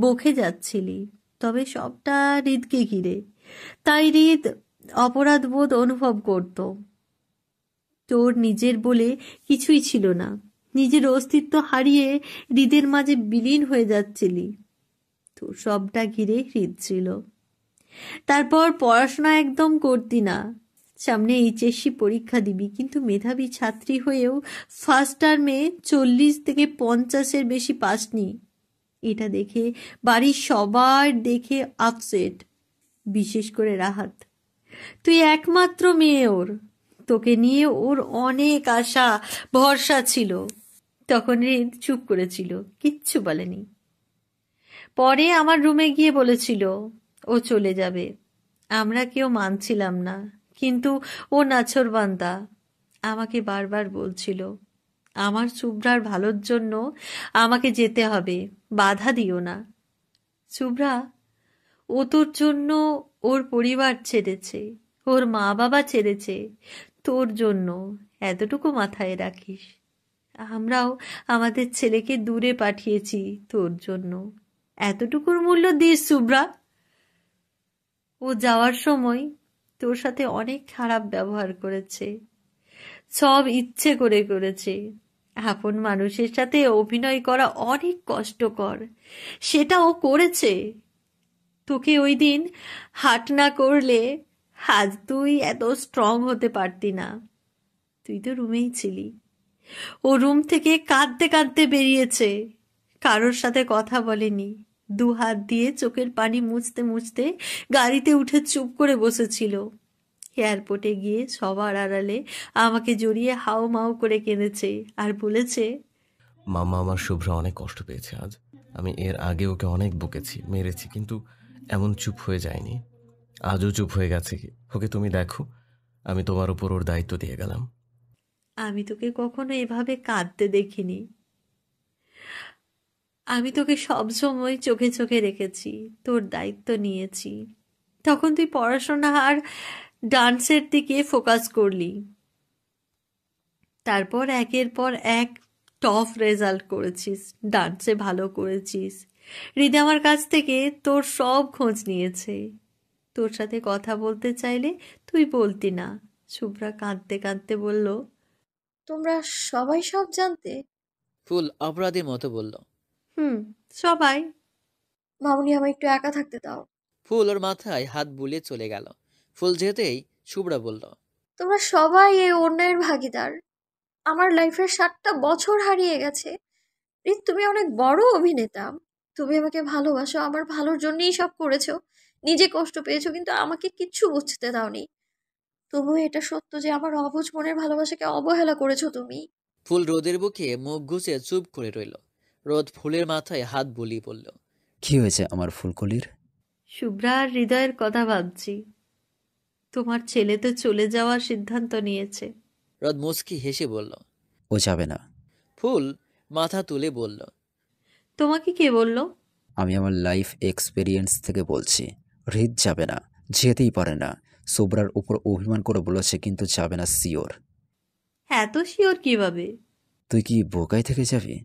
বকে যাচ্ছিলি, তবে সবটা হৃদকে ঘিরে। তাই হৃদ অপরাধবোধ অনুভব করত। তোর নিজের বলে কিছুই ছিল না, নিজের অস্তিত্ব হারিয়ে হৃদের মাঝে বিলীন হয়ে যাচ্ছিলি। তোর সবটা ঘিরে হৃদ ছিল। তারপর পড়াশোনা একদম করতি না, সামনে এইচএসসি পরীক্ষা দিবি, কিন্তু মেধাবী ছাত্রী হয়েও ফার্স্ট টার্মে 40 থেকে 50-এর বেশি পাসনি। এটা দেখে বাড়ির সবার দেখে আপসেট, বিশেষ করে রাহাত। তুই একমাত্র মেয়ে ওর, তোকে নিয়ে ওর অনেক আশা ভরসা ছিল। তখন হৃদ চুপ করেছিল, কিচ্ছু বলেনি। পরে আমার রুমে গিয়ে বলেছিল ও চলে যাবে। আমরা কেউ মানছিলাম না, কিন্তু ও নাছোড়বান্দা আমাকে বারবার বলছিল, আমার শুভ্রার ভালোর জন্য আমাকে যেতে হবে, বাধা দিও না। শুভ্রা, ও তোর জন্য ওর পরিবার ছেড়েছে, ওর মা বাবা ছেড়েছে, তোর জন্য। এতটুকু মাথায় রাখিস। আমরাও আমাদের ছেলেকে দূরে পাঠিয়েছি তোর জন্য। এতটুকুর মূল্য দিস শুভ্রা। ও যাওয়ার সময় তোর সাথে অনেক খারাপ ব্যবহার করেছে, সব ইচ্ছে করে করেছে। আপন মানুষের সাথে অভিনয় করা অনেক কষ্টকর, সেটা ও করেছে। তোকে ওই দিন হাট না করলে আজ তুই এত স্ট্রং হতে পারতি না। তুই তো রুমেই ছিলি। ও রুম থেকে কাঁদতে কাঁদতে বেরিয়েছে, কারোর সাথে কথা বলেনি। 2 হাত দিয়ে চোখের পানি মুছতে মুছতে গাড়িতে উঠে চুপ করে বসেছিল। এয়ারপোর্টে গিয়ে সবার আড়ালে আমাকে জড়িয়ে হাউ মাউ করে কেঁদেছে আর বলেছে, মাম্মা, আমার শুভ্রা অনেক কষ্ট পেয়েছে আজ। আমি এর আগে ওকে অনেক বকেছি, মেরেছি, কিন্তু এমন চুপ হয়ে যায়নি। আজও চুপ হয়ে গেছে। ওকে তুমি দেখো, আমি তোমার উপর ওর দায়িত্ব দিয়ে গেলাম। আমি তোকে কখনো এভাবে কাঁদতে দেখিনি। আমি তোকে সবসময় চোখে চোখে রেখেছি, তোর দায়িত্ব নিয়েছি। তখন তুই পড়াশোনা আর ডান্সের দিকে ফোকাস করলি। তারপর একের পর এক টপ রেজাল্ট করেছিস, ডান্সে ভালো করেছিস। হৃদয় আমার কাছ থেকে তোর সব খোঁজ নিয়েছে। তোর সাথে কথা বলতে চাইলে তুই বলতি না। শুভ্রা কাঁদতে কাঁদতে বলল, তোমরা সবাই সব জানতে? ফুল অপরাধীর মতো বলল, সবাই। মামুনি, আমায় একটু একা থাকতে দাও। ফুল ওর মাথায় হাত বুলিয়ে চলে গেল। ফুল যেতেই শুভ্রা বলল, তোমরা সবাই এই অন্যায়ের ভাগীদার। আমার লাইফের 7টা বছর হারিয়ে গেছে। রিত, তুমি অনেক বড় অভিনেতা। তুমি আমাকে ভালোবাসো, আমার ভালোর জন্যই সব করেছো। নিজে কষ্ট পেয়েছো, কিন্তু আমাকে কিচ্ছু বুঝতে দাওনি। তবুও এটা সত্য যে আমার অবুঝ মনের ভালোবাসাকে অবহেলা করেছো তুমি। ফুল রোদের বুকে মুখ গুজে চুপ করে রইল। রোদ ফুলের মাথায় হাত বুলিয়ে বলল, কি হয়েছে আমার ফুলকলির? শুভ্রা আর হৃদয়ের কথা ভাবছি। তোমার ছেলে তো চলে যাওয়ার সিদ্ধান্ত নিয়েছে। রোদ মুচকি হেসে বলল। ও যাবে না। ফুল মাথা তুলে বলল, তোমাকে কে বলল? আমি আমার লাইফ এক্সপেরিয়েন্স থেকে বলছি। হৃদ যাবে না, যেতেই পারে না। শুভ্রার উপর অভিমান করে বলেছে, কিন্তু যাবে না শিওর। এত শিওর কিভাবে? তুই কি বোকাই থেকে যাবি?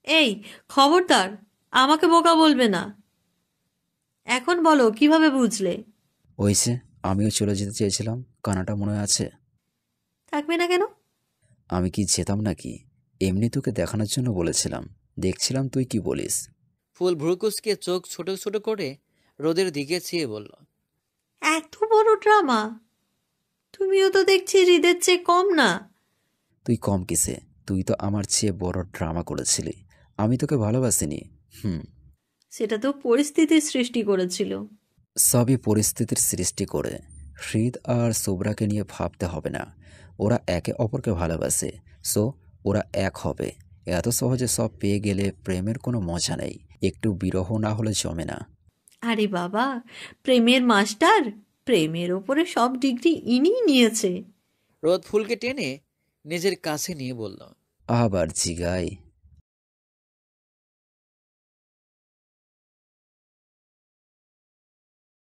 এই খবরদার, আমাকে বোকা বলবে না। এখন বলো কিভাবে বুঝলে? ওইছে, আমিও চলে যেতে চেয়েছিলাম, কানাটা মনে আছে? থাকবে না কেন? আমি কি যেতাম নাকি? এমনি তোকে দেখানোর জন্য বলেছিলাম, দেখছিলাম তুই কি বলিস। ফুল ভ্রুকুসকে চোখ ছোট ছোট করে রোদের দিকে চেয়ে বলল, এত বড় ড্রামা! তুমিও তো দেখছি হৃদের চেয়ে কম না। তুই কম কিসে? তুই তো আমার চেয়ে বড় ড্রামা করেছিলি। আমি তোকে ভালোবাসিনি। সেটা তো পরিস্থিতির সৃষ্টি করেছিল। সবই পরিস্থিতির সৃষ্টি করে। হৃদ আর শুভ্রাকে নিয়ে ভাবতে হবে না। ওরা একে অপরকে ভালোবাসে, সো ওরা এক হবে। এত সহজে সব পেয়ে গেলে প্রেমের কোনো মজা নেই। একটু বিরহ না হলে জমে না। আরে বাবা, প্রেমের মাস্টার, প্রেমের ওপরে সব ডিগ্রি ইনিই নিয়েছে। রোদ ফুলকে টেনে নিজের কাছে নিয়ে বলল, আবার জিগাই।